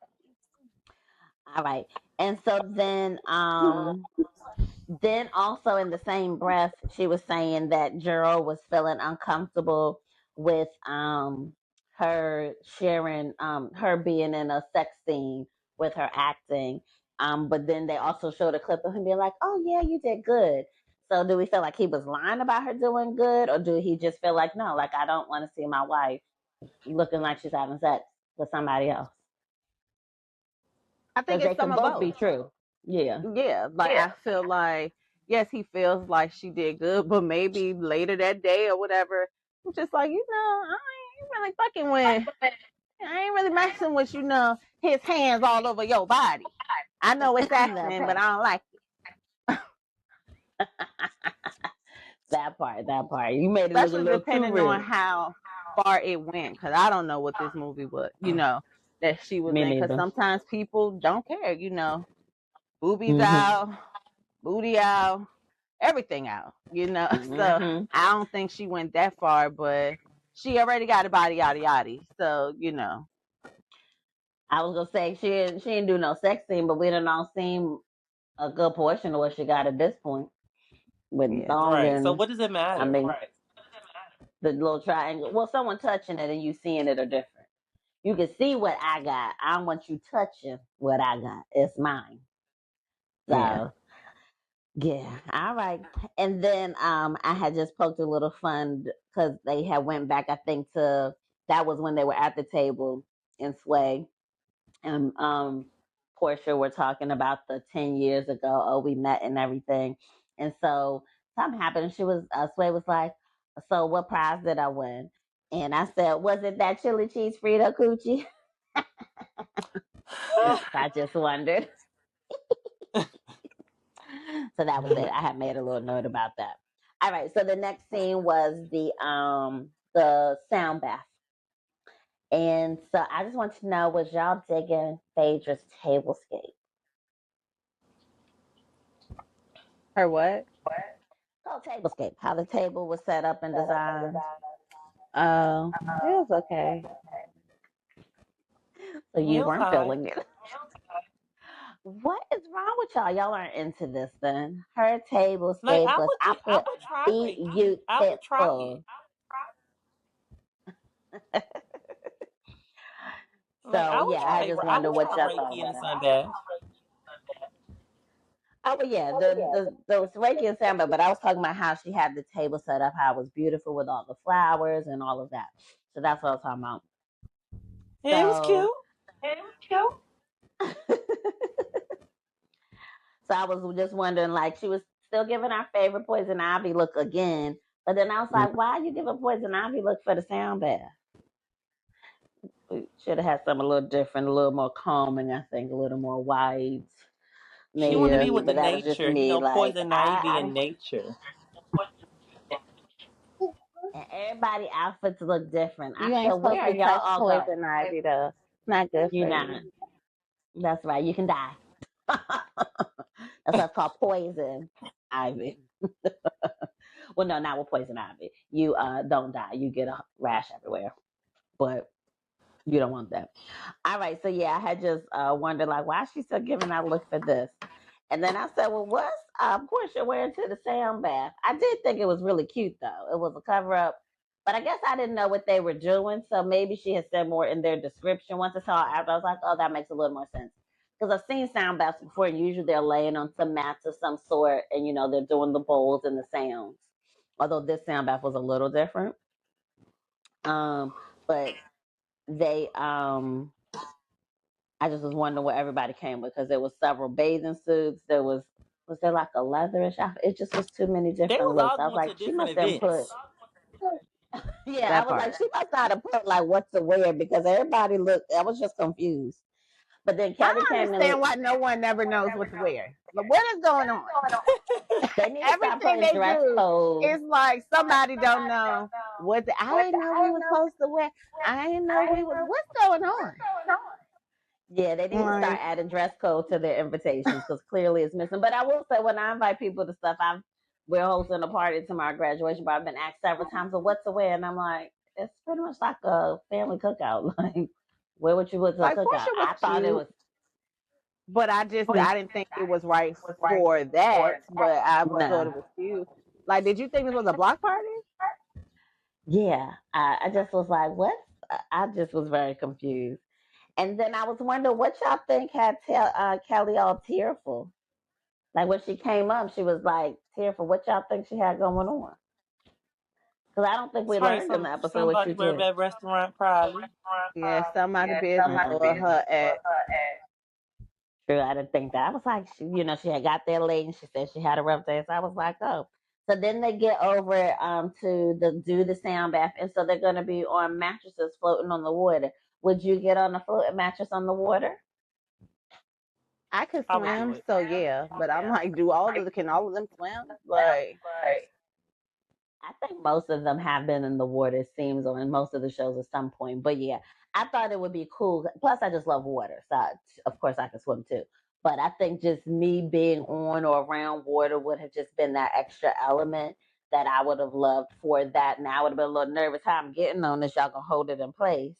All right. And so then also in the same breath, she was saying that Gerald was feeling uncomfortable with her sharing her being in a sex scene with her acting. But then they also showed a clip of him being like, "Oh yeah, you did good." So do we feel like he was lying about her doing good, or do he just feel like, no, like I don't want to see my wife looking like she's having sex with somebody else? I think Because they it's some could of both both. be true. Yeah. Yeah, like I feel like yes, he feels like she did good, but maybe later that day or whatever, I'm just like, I ain't really fucking with, I ain't really messing with, his hands all over your body. I know it's That acting, but part. I don't like it. That part. You made it look a Especially little too depending on real. how far it went, because I don't know what this movie was, that she was Me in. Because neither. sometimes people don't care, boobies Mm-hmm. out, booty out, everything out, So Mm-hmm. I don't think she went that far, but she already got a body yada yada. So, I was gonna say she didn't do no sex scene, but we done all seen a good portion of what she got at this point with yeah. thong Right. So and what does it I matter? mean the little triangle. Well, someone touching it and you seeing it are different. You can see what I got. I don't want you touching what I got. It's mine. Yeah. So yeah, all right. And then I had just poked a little fun because they had went back. I think to that was when they were at the table in Sway and Porsha were talking about the 10 years ago. Oh, we met and everything. And so something happened. And she was Sway was like, "So what prize did I win?" And I said, "Was it that chili cheese Frito coochie?" I just wondered. So that was it. I had made a little note about that. All right. So the next scene was the sound bath. And so I just want to know, was y'all digging Phaedra's tablescape? Her what? Oh, tablescape. How the table was set up and designed. Oh, it was okay. So It you was weren't high. feeling it. What is wrong with y'all? Y'all aren't into this then. Her Like tablescape was, I I put would try it. I would try it. beautiful. Like So yeah, I just I wonder would what try y'all thought Reiki in about a it. sun bath. Oh, but yeah, the Reiki and Samba, but I was talking about how she had the table set up, how it was beautiful with all the flowers and all of that. So that's what I was talking about. Yeah, it was cute. So, so I was just wondering, like, she was still giving our favorite Poison Ivy look again, but then I was like, why are you giving Poison Ivy look for the sound bath? We should have had something a little different, a little more calming, I think, a little more wide, She want to be maybe. with the But that was just nature, you me. know, Like, poison ivy and nature. and everybody outfits look different. I You ain't said, supposed where are to y'all touch all going? poison ivy though. It's not good You're for not. you. That's right. You can die. That's what's called poison ivy. Well, no, not with poison ivy. You don't die. You get a rash everywhere, but you don't want that. All right. So yeah, I had just wondered like why she's still giving out look for this. And then I said, well, what's Porsha wearing to the sound bath? I did think it was really cute though. It was a cover up, but I guess I didn't know what they were doing. So maybe she had said more in their description. Once I saw it after, I was like, oh, that makes a little more sense. Because I've seen sound baths before, and usually they're laying on some mats of some sort, and they're doing the bowls and the sounds. Although this sound bath was a little different, but they I just was wondering where everybody came because there was several bathing suits. Was there like a leatherish outfit? It just was too many They different was looks. all I was going like, to she different must have put events. yeah, I That was like, part. she must not have put like what to wear because everybody looked I was just confused. But then I Kelly don't came in understand why no one never knows what to wear. But what is going on? they need to stop Everything putting they dress do code. is like somebody don't know what I didn't know we was supposed to wear. I didn't know we was what's going on. Yeah, they need to start Like adding dress code to their invitations because clearly it's missing. But I will say, when I invite people to stuff, we're hosting a party to my graduation, but I've been asked several times, "Well, what to wear?" And I'm like, it's pretty much like a family cookout. Like, wear what you would to a cookout. Portia was I thought it cute, was. but I didn't think it was right for that. But I thought No. it was cute. Like, did you think this was a block party? Yeah, I just was like, what? I just was very confused. And then I was wondering what y'all think had Kelly all tearful. Like when she came up, she was like tearful. What y'all think she had going on? Because I don't think we Probably learned in the episode what somebody you were at did. that restaurant probably. Yeah, somebody business or her ex. True, I didn't think that. I was like, she had got there late and she said she had a rough day. So I was like, oh. So then they get over to do the sound bath, and so they're gonna be on mattresses floating on the water. Would you get on a floating mattress on the water? I could I would do swim, it. so yeah. But I'm like, can all of them swim? Like, I think most of them have been in the water, it seems, or in most of the shows at some point. But yeah, I thought it would be cool. Plus, I just love water. So, of course, I can swim too. But I think just me being on or around water would have just been that extra element that I would have loved for that. Now, I would have been a little nervous how I'm getting on this. Y'all can hold it in place.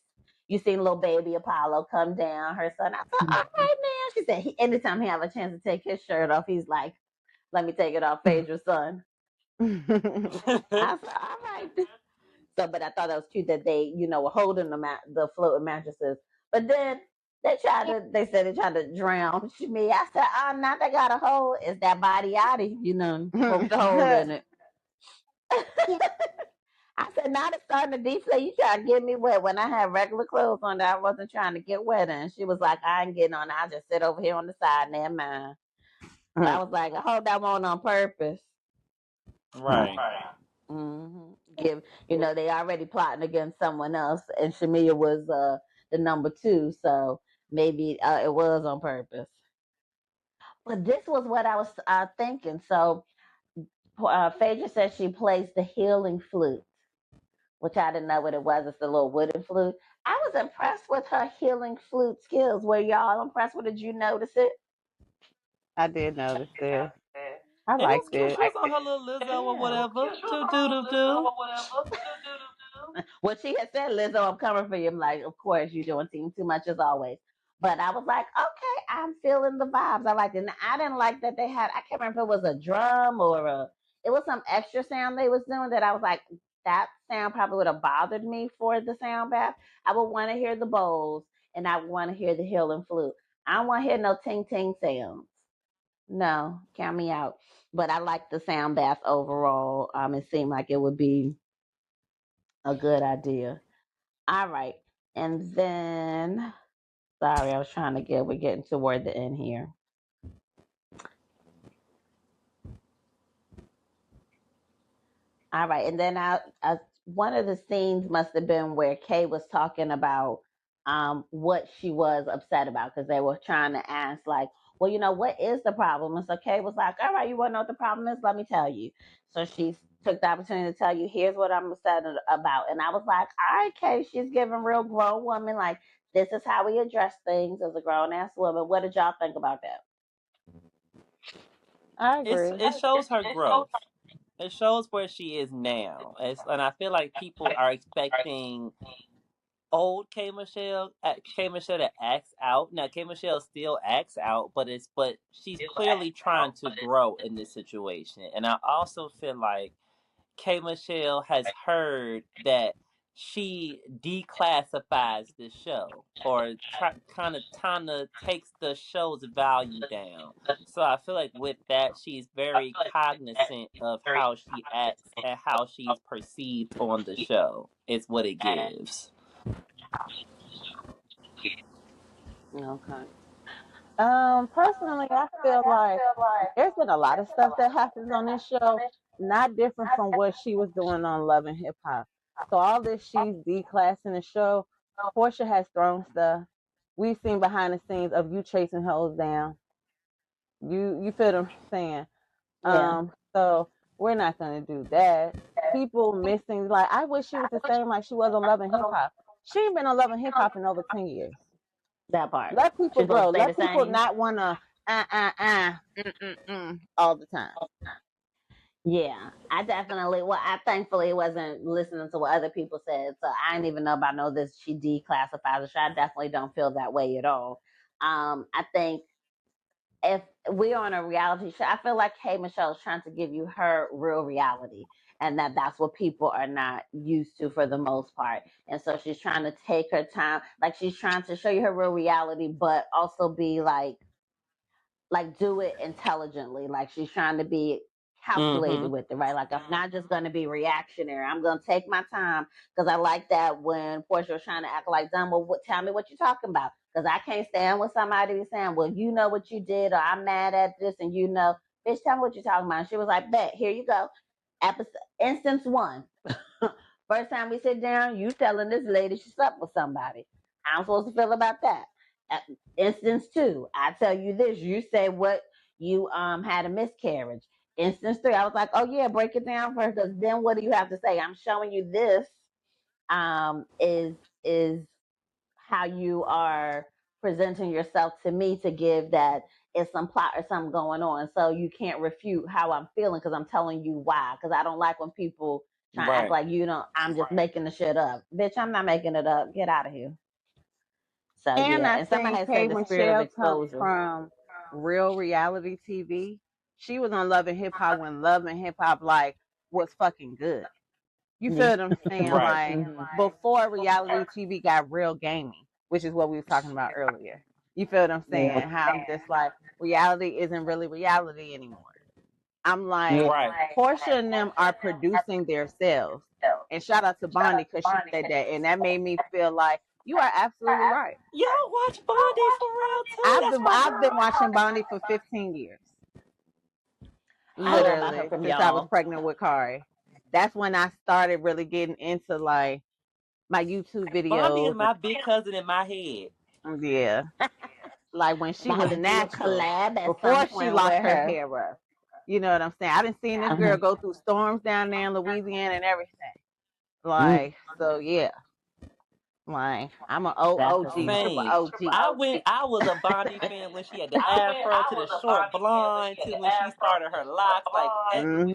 You seen little baby Apollo come down, her son. I thought, all right, man. She said, anytime he have a chance to take his shirt off, he's like, let me take it off, Phaedra's son. I said, all right. So, but I thought that was cute that they, were holding the floating mattresses. But then they said they tried to drown me. I said, oh, now they got a hole. It's that body yaddy, poked a hole in it. I said, now it's starting to deflate. You trying to get me wet when I had regular clothes on that I wasn't trying to get wet in. She was like, I ain't getting on. I'll just sit over here on the side, never mind. So I was like, I hope that won't on purpose. Right. Give they already plotting against someone else, and Shamea was the number two, so maybe it was on purpose. But this was what I was thinking. So Phaedra said she plays the healing flute, which I didn't know what it was. It's the little wooden flute. I was impressed with her healing flute skills. Were y'all impressed with it? Did you notice it? I did notice it. I It was liked cute. She it. was on her little Lizzo or Yeah. whatever. Do do do do. Well, she had said, Lizzo, I'm coming for you. I'm like, of course, you're doing team too much as always. But I was like, okay, I'm feeling the vibes. I liked it. And I didn't like that they had, I can't remember if it was a drum or it was some extra sound they was doing that I was like, that sound probably would have bothered me for the sound bath. I would want to hear the bowls and I would want to hear the healing flute. I don't want to hear no ting ting sounds. No, count me out. But I like the sound bath overall. It seemed like it would be a good idea. All right. And then, sorry, I was trying to we're getting toward the end here. All right. And then one of the scenes must have been where Kay was talking about what she was upset about because they were trying to ask, like, well, what is the problem? And so Kay was like, all right, you want to know what the problem is? Let me tell you. So she took the opportunity to tell you, here's what I'm upset about. And I was like, all right, Kay, she's giving real grown woman, like, this is how we address things as a grown ass woman. What did y'all think about that? I agree. It shows her growth. It shows where she is now. And I feel like people are expecting old K Michelle that acts out. Now K Michelle still acts out, but she's clearly trying to grow in this situation. And I also feel like K Michelle has heard that she declassifies the show or kind of takes the show's value down. So I feel like with that, she's very cognizant of how she acts and how she's perceived on the show. Is what it gives. Okay. Personally, I feel like there's been a lot of stuff that happens on this show, not different from what she was doing on Love and Hip Hop. So all this she's declassing the show. Porsha has thrown stuff. We've seen behind the scenes of you chasing hoes down. You feel what I'm saying? Yeah, So we're not gonna do that. People missing, like, I wish she was the same like she was on Love and Hip Hop. She ain't been on Love and Hip Hop in over 10 years. that part. Let people She's supposed grow. to stay Let the people same. not wanna all the time. Yeah, I definitely. Well, I thankfully wasn't listening to what other people said, so I didn't even know about no this. She declassifies the show. I definitely don't feel that way at all. I think if we're on a reality show, I feel like Hey Michelle is trying to give you her real reality, and that's what people are not used to for the most part. And so she's trying to take her time, like she's trying to show you her real reality, but also be like do it intelligently. Like she's trying to be calculated Mm-hmm. with it, right? Like I'm not just going to be reactionary. I'm going to take my time because I like that when Porsha was trying to act like dumb. Well, tell me what you're talking about because I can't stand when somebody be saying, "Well, you know what you did," or "I'm mad at this," and bitch, tell me what you're talking about. And she was like, "Bet, here you go." Episode instance one. First time we sit down, you telling this lady she slept with somebody. How I'm supposed to feel about that? Instance two, I tell you this, you say what you had a miscarriage. Instance three, I was like, oh yeah, break it down for her because then what do you have to say? I'm showing you this is how you are presenting yourself to me to give that it's some plot or something going on. So you can't refute how I'm feeling because I'm telling you why. Because I don't like when people try to act Right. like I'm just making the shit up. Bitch, I'm not making it up. Get out of here. So And yeah, I and somebody think had K said the spirit of Michelle comes exposure. from real reality TV. She was on Love and Hip Hop when Love and Hip Hop like was fucking good. You feel Yeah. what I'm saying? Right. Like before reality TV got real gaming, which is what we was talking about earlier. You feel what I'm Yeah. saying? How I'm just like reality isn't really reality anymore. I'm like Right. Porsha and them are producing themselves. And shout out to Bonnie because she said that, and that made me feel like you are absolutely right. Y'all watch Bondi for real too. I've That's been my I've been girl. watching Bonnie for 15 years, I learned about her literally from since I was y'all. pregnant with Kari. That's when I started really getting into like my YouTube Bondi is videos. my big cousin in my head. Yeah, like when she About was to do a natural collab at some before she point lost with her her. hair up. You know what I'm saying? I didn't see this girl Uh-huh. go through storms down there in Louisiana and everything. Mm, Like, so yeah, like I'm an OG, definitely. triple Same. OG. I was a Bondi fan when she had the afro to the short blonde to when she started her locks.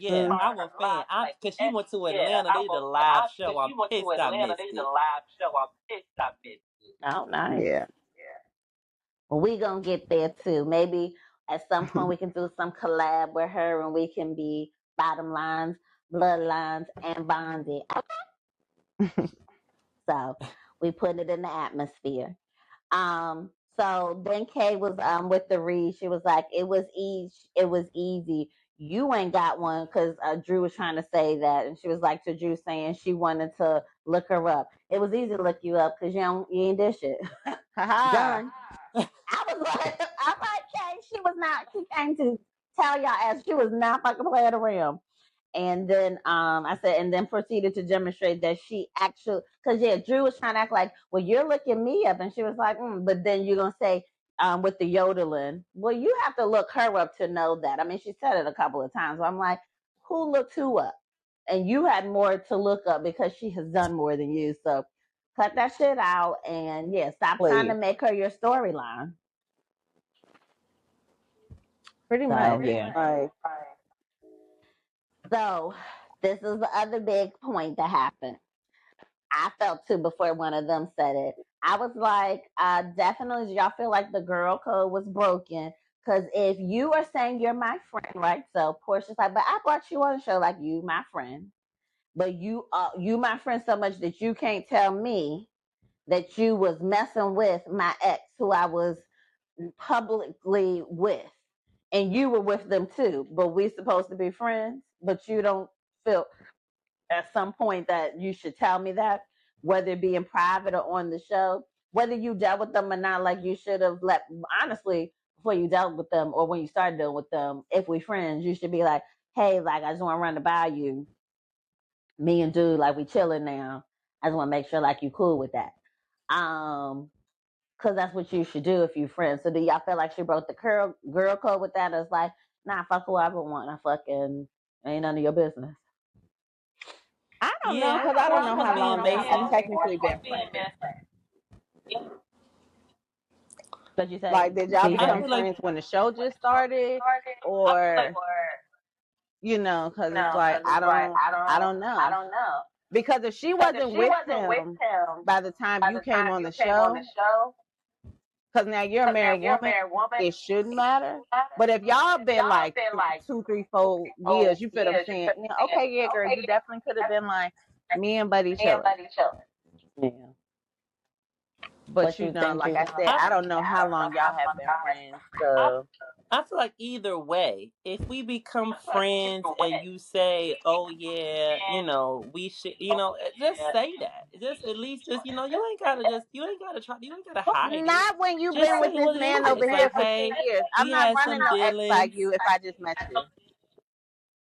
Yeah, Hmm. I'm a fan. I'm because she went to Atlanta. They did a live show. I'm pissed I missed it. Oh, nice. Yeah. Well, we gonna get there too. Maybe at some point we can do some collab with her and we can be bottom lines. Bloodlines and bonding. So we put it in the atmosphere. So then Kay was with the read. She was like, "It was easy. It was easy. You ain't got one," because Drew was trying to say that, and she was like to Drew saying she wanted to look her up. It was easy to look you up because you ain't this shit. Haha. Done. I was like, I'm like, Kay, she was not. She came to tell y'all as she was not fucking playing around. And then I said, and then proceeded to demonstrate that she actually, because yeah, Drew was trying to act like, well, you're looking me up, and she was like, but then you're gonna say with the yodeling, well, you have to look her up to know that. I mean, she said it a couple of times. So I'm like, who looked who up? And you had more to look up because she has done more than you. So cut that shit out, and yeah, stop trying to Please. make her your storyline. Pretty So much. yeah. Like, So this is the other big point that happened. I felt too before one of them said it. I was like, definitely, do y'all feel like the girl code was broken? Because if you are saying you're my friend, right? So Portia's like, but I brought you on the show like you my friend, but you my friend so much that you can't tell me that you was messing with my ex who I was publicly with, and you were with them too. But we supposed to be friends, but you don't feel at some point that you should tell me that, whether it be in private or on the show, whether you dealt with them or not, like you should have let, honestly, before you dealt with them or when you started dealing with them, if we friends, you should be like, hey, like, I just want to run it by you. Me and dude, like, we chilling now. I just want to make sure, like, you cool with that. Because that's what you should do if you friends. So do y'all feel like she broke the girl code with that? It's like, nah, fuck whoever want. I fucking ain't none of your business. I don't know Yeah, because I don't Portia know was how being long they have messy. technically been friends. What you say, Like, did y'all I become DJ? feel like friends when the show just started, or because it's like I don't know. Because if she wasn't with him by the time you came on the show, because now you're a married woman, it shouldn't matter. But if y'all been like 2, 3, 4 years, you feel what I'm saying? Yeah, okay, yeah, girl, you definitely could have been like me and Buddy chilling. Yeah. But What you think, like I Judy? said, I I don't know how long y'all have been friends. So I feel like either way, if we become friends and you say, "Oh yeah, we should," just say that. Just at least just you ain't gotta try, you ain't gotta hide it. not when you've Just been with say this what it man over is. here Like, for 10 hey, years. I'm we not had running some no ex by dealings. you if I just met you.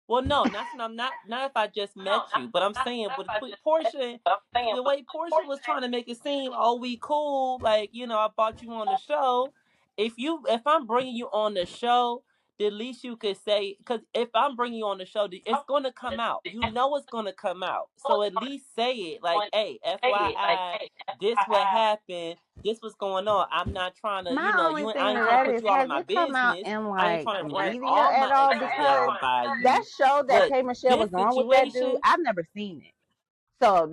Well, no, I'm not if I just met you, but I'm saying with Portia, the way Portia was trying to make it seem, oh, we cool, like I brought you on the show. If I'm bringing you on the show, the least you could say, because if I'm bringing you on the show, it's gonna come out. It's gonna come out. So at least say it, like, hey, FYI, this what happened. This was going on. I'm not trying to, My only I thing to ain't trying to that put is, you all in has my it come out business. in I ain't like trying to run media all at my all? exes Because down by that you. show that But K Michelle this was on with that dude, situation, I've never seen it. So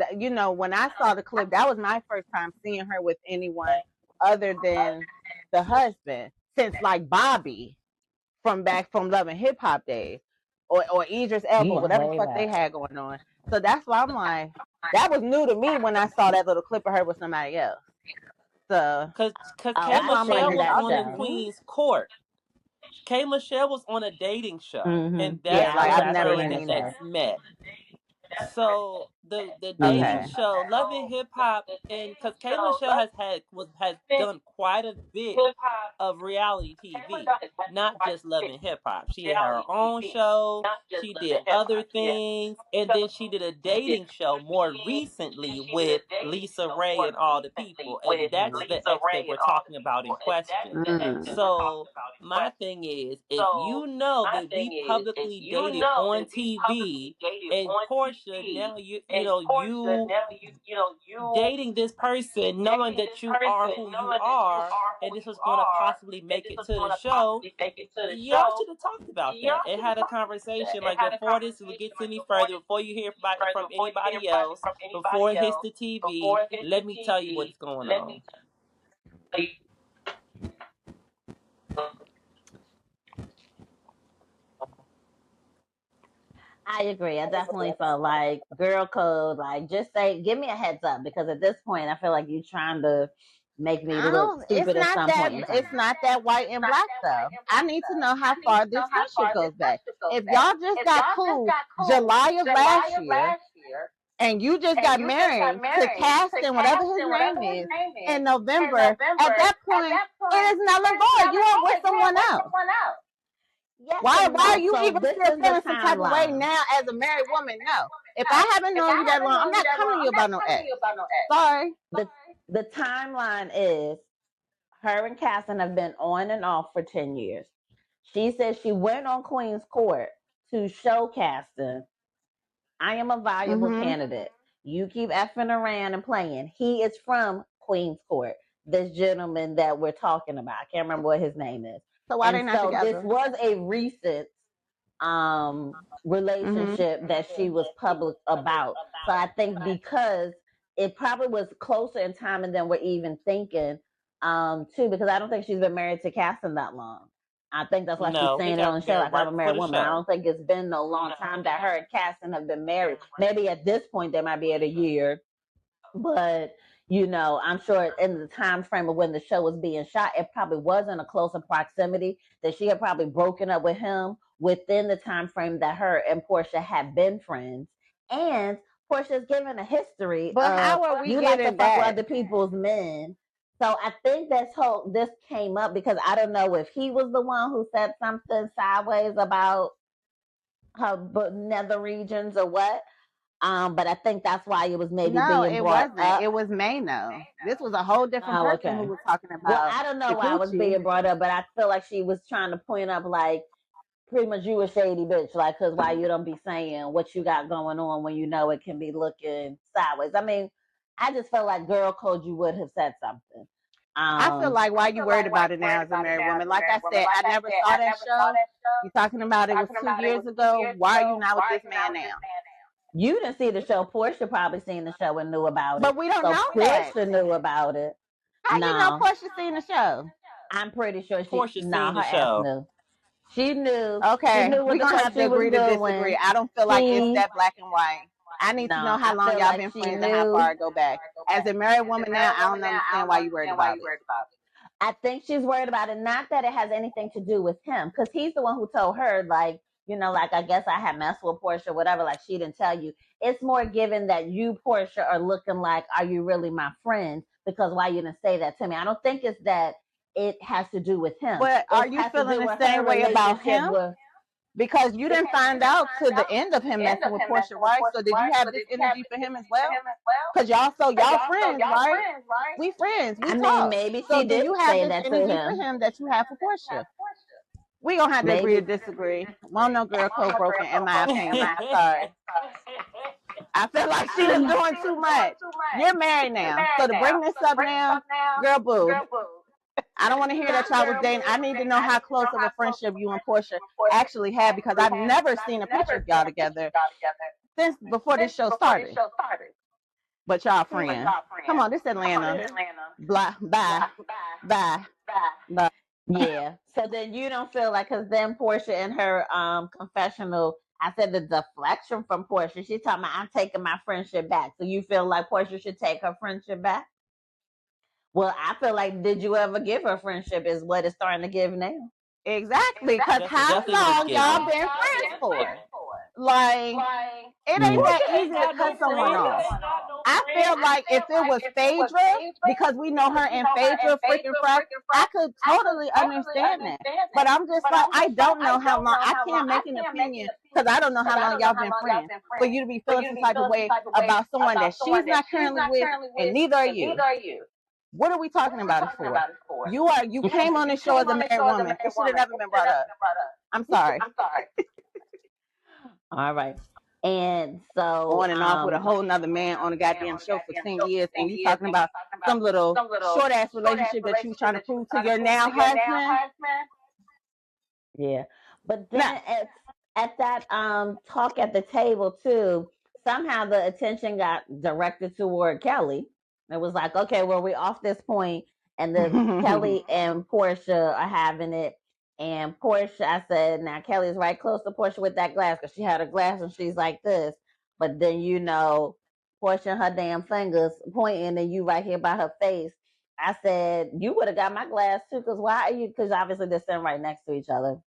when I saw the clip, that was my first time seeing her with anyone other than the husband since like Bobby from back from Love and Hip Hop days, or Idris Elba, You whatever the way fuck they back. had going on. So that's why I'm like, that was new to me when I saw that little clip of her with somebody else. So cause Oh, K that's I why I'm like, Michelle seen did was that y'all on the just show. meet? Queen's Court. K Michelle was on a dating show, and Yeah, that's Yeah, I like where was I've they never watching say been that that in they show. there. met. So the dating Mm-hmm. show, Love and Hip Hop, and because K Michelle has done quite a bit of reality TV, not just Love and Hip Hop. She had her own show. She did other things, and then she did a dating show more recently with Lisa Ray and all the people, and that's the ex that we're talking about in question. Mm. So my thing is, if you know that we publicly dated on TV, and Portia, now you dating this person, knowing that you are who you are, and this was going to possibly make it to the show, y'all should have talked about that and had a conversation. Like, before this gets any further, before you hear from anybody else, before it hits the TV, let me tell you what's going on. I agree. I definitely felt like girl code, like just say, give me a heads up because at this point, I feel like you're trying to make me I look don't. stupid at some point in time. It's not that white and black though. I need to know how far this friendship goes back. If y'all just got cool July of last year, and you just got married to Caston, whatever his name is, in November, at that point, it is null and void. You are with someone else. Yes Why and are no. you So even this still is the feeling some type of way timeline. now as a married woman? No. If I haven't known you that long, I'm not coming to you about no ex. Sorry. The timeline is her and Casson have been on and off for 10 years. She says she went on Queen's Court to show Caston, I am a valuable Mm-hmm. candidate. You keep effing around and playing. He is from Queen's Court, this gentleman that we're talking about. I can't remember what his name is. So why And they not so this together? was a recent Mm-hmm. relationship that she was public about. So I think because it probably was closer in time than we're even thinking, too, because I don't think she's been married to Caston that long. I think that's why she's No, he saying it got on the show married like I'm right a before married the woman. I show. don't think it's been no long time that her and Caston have been married. Maybe at this point they might be at a year, but I'm sure in the time frame of when the show was being shot, it probably wasn't a closer proximity that she had probably broken up with him within the time frame that her and Porsha had been friends. And Porsha's given a history But of how are we you like to getting fuck with that? other people's men. So I think this came up because I don't know if he was the one who said something sideways about her nether regions or what. But I think that's why it was maybe No, being it brought wasn't. up. It was Mano. This was a whole different Oh, person who okay. was talking Well, about I don't know the why it was coochie. being brought up, but I feel like she was trying to point up, like, pretty much you a shady bitch, like, because why you don't be saying what you got going on when you know it can be looking sideways. I mean, I just felt like girl code, you would have said something. I feel like why you worried about it now as a married woman? Like I said, I never saw that show. You talking about it was 2 years ago. Why are you not with this man now? You didn't see the show. Portia probably seen the show and knew about it. But we don't So know that. Portia knew about it. How you know No, Portia seen the show? I'm pretty sure Portia seen her the ass show. knew. She knew. She Okay, knew what we're the gonna fuck have to she was agree to disagree. doing. I don't feel like it's She, that black and white. I need to no, know how I long feel y'all like been she friends and how knew. far it go back. As a married woman now, I don't understand why you worried about it. I think she's worried about it. Not that it has anything to do with him, because he's the one who told her, like, like I guess I had messed with Portia, whatever. Like she didn't tell you. It's more given that you, Portia, are looking like, are you really my friend? Because why you didn't say that to me? I don't think it's that it has to do with him. But are It you has to feeling do the with her same way about relationship him? with. Because you didn't find out to the end of him messing with Portia, right? So did you have this energy for him as well? Because y'all friends, right? We friends, we I mean, talk. maybe So she do did you have say this that to energy for him. him that you have for Portia? We gonna have to agree to Maybe. disagree. Won't no girl code broken, in my opinion. I'm sorry. I feel like she was doing too much. You're married now, so to bring this up now, girl, boo. I don't want to hear that y'all was dating. I need to know how close of a friendship you and Portia actually had because I've never seen a picture of y'all together since before this show started. But y'all friends. Come on, this Atlanta. Blah, bye, bye, bye. Yeah. So then you don't feel like, because then Portia in her confessional, I said the deflection from Portia. She's talking about, I'm taking my friendship back. So you feel like Portia should take her friendship back? Well, I feel like, did you ever give her friendship? Is what it's starting to give now. Exactly, because That's how exactly what it's long y'all giving. been friends for? Like, it ain't Mm. that Portia ain't easy to got cut no someone off. friends. I feel like if it was Phaedra, because we know her and Phaedra freaking fresh, I could totally understand that. But I'm just like, I don't know how long. I can't make an opinion because I don't know how long y'all been friends. For you to be feeling some type of way about someone that she's not currently with, and neither are you. What are we talking about it for? You came on this show as a married woman. It should have never been brought up. I'm sorry. All right. And so, On and off with a whole nother man on a goddamn show for 10 years, and you talking about some little short ass relationship that you trying to prove to your now husband. yeah. But Nah. then at that talk at the table too, somehow the attention got directed toward Kelly. It was like, okay, well, we off this point, and the Kelly and Portia are having it, And Porsha, I said, now Kelly's right close to Porsha with that glass because she had a glass and she's like this. But then, Porsha and her damn fingers pointing and you right here by her face. I said, you would have got my glass too because why are you? Because obviously they're sitting right next to each other.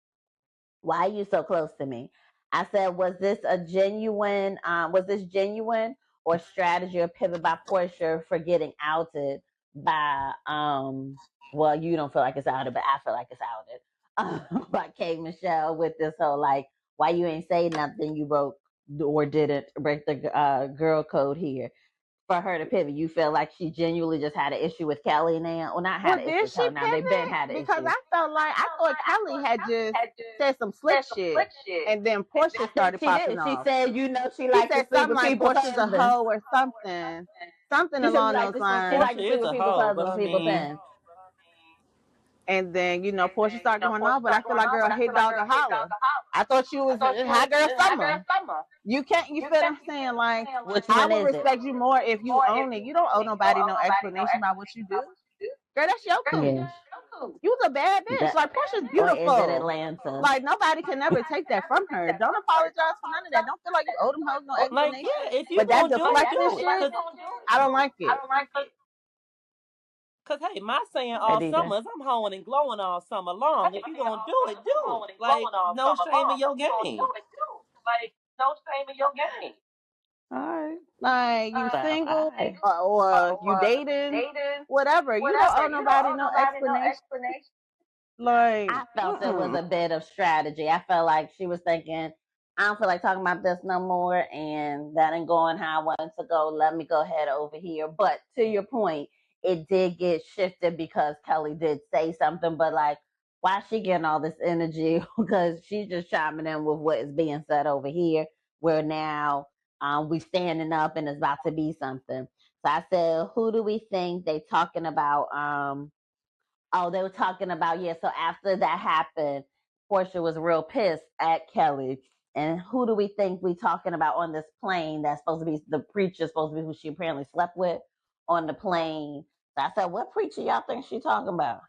Why are you so close to me? I said, was this genuine or strategy or pivot by Porsha for getting outed by, well, you don't feel like it's outed, but I feel like it's outed by K Michelle with this whole like, why you ain't say nothing, you broke or didn't break the girl code here. For her to pivot, you feel like she genuinely just had an issue with Kelly now? Well, not had Well, an issue did with she Kelly now. They've been pivot? had an Because issue. I thought Kelly had just said some slick shit, and then Porsche I think started she popping did. She off. said, she She liked to said sleep something with like people's Portia's a husbands. hoe or something, something She said along those she lines. liked to Portia sleep is with a people's hoe, but husbands I and people's mean, pens. And then Portia started going off, but I feel like girl, hit dog a holler. I thought you was high girl summer. You can't. You feel what I'm saying? Like Which I one would is it? respect you more if you own it. You don't owe nobody no explanation about what you do. Girl, that's your coup. Yeah. You was a bad bitch. Like Portia's Or is it beautiful. Atlanta? Like nobody can never take that from her. Don't apologize for none of that. Don't feel like you owe them hoes no like, explanation. yeah, if you But that gonna do it, deflecting do it. shit, I don't like it. Cause hey, my saying Hey, all DJ. summer is I'm hoeing and glowing all summer long. If you gonna do it, do it. Like no shame in your game. All right. Like you Well, all single right. or you dating, whatever. You don't owe nobody no explanation. Like, I felt it was a bit of strategy. I felt like she was thinking, I don't feel like talking about this no more, and that ain't going how I wanted to go. Let me go ahead over here. But to your point, it did get shifted because Kelly did say something, but like, why is she getting all this energy? Because she's just chiming in with what is being said over here, where now we standing up and it's about to be something. So I said, who do we think they talking about? Oh, they were talking about, yeah. So after that happened, Portia was real pissed at Kelly. And who do we think we talking about on this plane that's supposed to be the preacher, supposed to be who she apparently slept with on the plane? So I said, what preacher y'all think she talking about?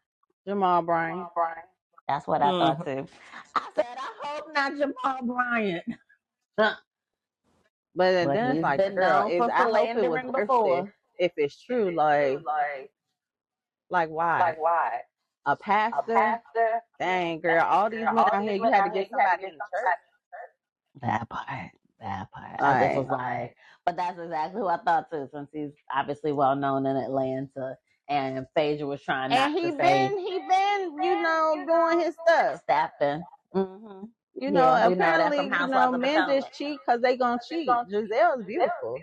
Jamal Bryant. That's what I thought Mm. too. I said, I hope not Jamal Bryant. But But then it's he's like, been girl, known is for I hope it was philandering worth it before. if it's true. Like why? A pastor? Dang, girl, all these men out here, you had to get somebody in the church. That part. That part. I just was Like, like, but that's exactly who I thought too, since he's obviously well known in Atlanta. And Phaedra was trying not and to say he been, doing his stuff. staffing. Mm-hmm. Yeah, we know that Apparently, from Housewives of men Potomac. just cheat because they gonna cheat. Giselle's beautiful.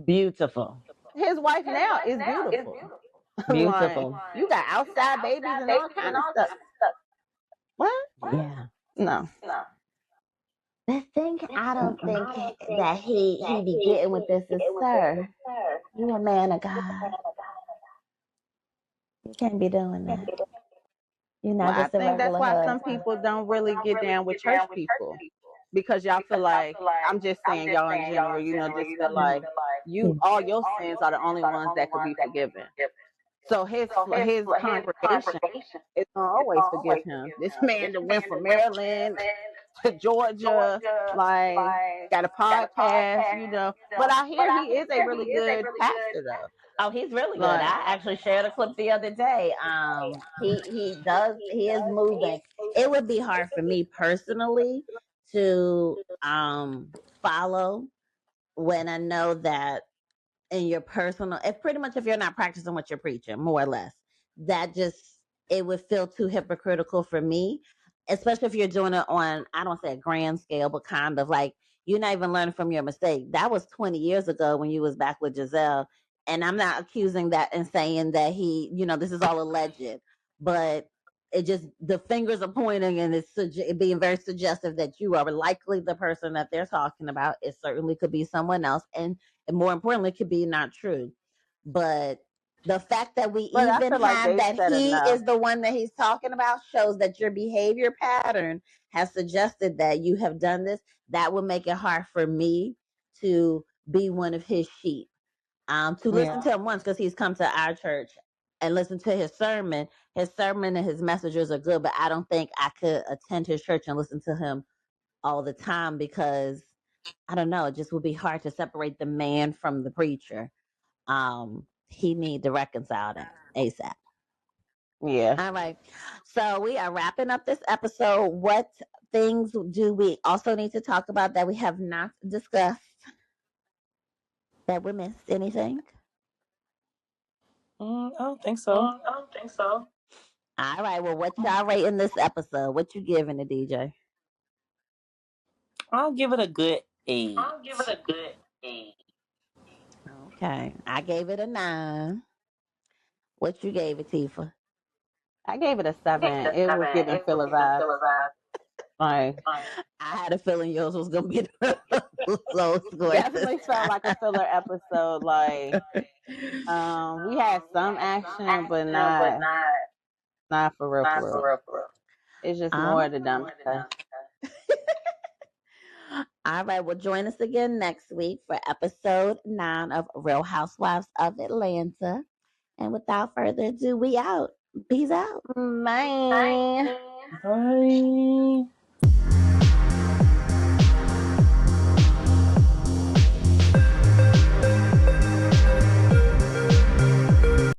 Beautiful. His wife now is beautiful. Like, Beautiful. you got outside babies and all kind of stuff. What? Yeah. No. The thing I don't Mm-mm. think that he be getting with this is, sir, you a man of God. You can't be doing that. You're Well, not I just a think that's regular why some husband. people don't really get down with church people because y'all feel like, I'm just saying y'all in general, just feel like you all your sins are the only ones that could be forgiven. So his congregation is gonna always forgive him. This man that went from Maryland to Georgia, like got a podcast, But I hear he is a really good pastor though. Oh, he's really good. Like, I actually shared a clip the other day. He is moving. It would be hard for me personally to follow when I know that in your personal, if pretty much if you're not practicing what you're preaching, more or less, that just it would feel too hypocritical for me, especially if you're doing it on, I don't say a grand scale, but kind of like you're not even learning from your mistake. That was 20 years ago when you was back with Giselle, and I'm not accusing that and saying that this is all alleged, but it just the fingers are pointing and it's being very suggestive that you are likely the person that they're talking about. It certainly could be someone else, and more importantly, it could be not true. But the fact that we but I even feel like have they've that said he enough. is the one that he's talking about shows that your behavior pattern has suggested that you have done this. That would make it hard for me to be one of his sheep. To Yeah. listen to him once because he's come to our church and listen to his sermon. His sermon and his messages are good, but I don't think I could attend his church and listen to him all the time because I don't know, it just would be hard to separate the man from the preacher. He need to reconcile that ASAP. Yeah. All right. So we are wrapping up this episode. What things do we also need to talk about that we have not discussed? That we missed? Anything? I don't think so. I don't think so. All right. Well, what y'all rating this episode? What you giving it, DJ? I'll give it a good eight. I'll give it a good 8. Okay. I gave it a 9. What you gave it, Tifa? I gave it a I gave it 7. a It was 7. giving It was filler giving vibes. filler vibes. Like, I had a feeling yours was gonna be the low score this definitely felt time. like a filler episode. Like, we had some action, but not for real, Not for real. for real, for real. It's just more Um, of the dumb stuff. all right, well, join us again next week for episode 9 of Real Housewives of Atlanta. And without further ado, we out. Peace out. Bye. Bye. Bye.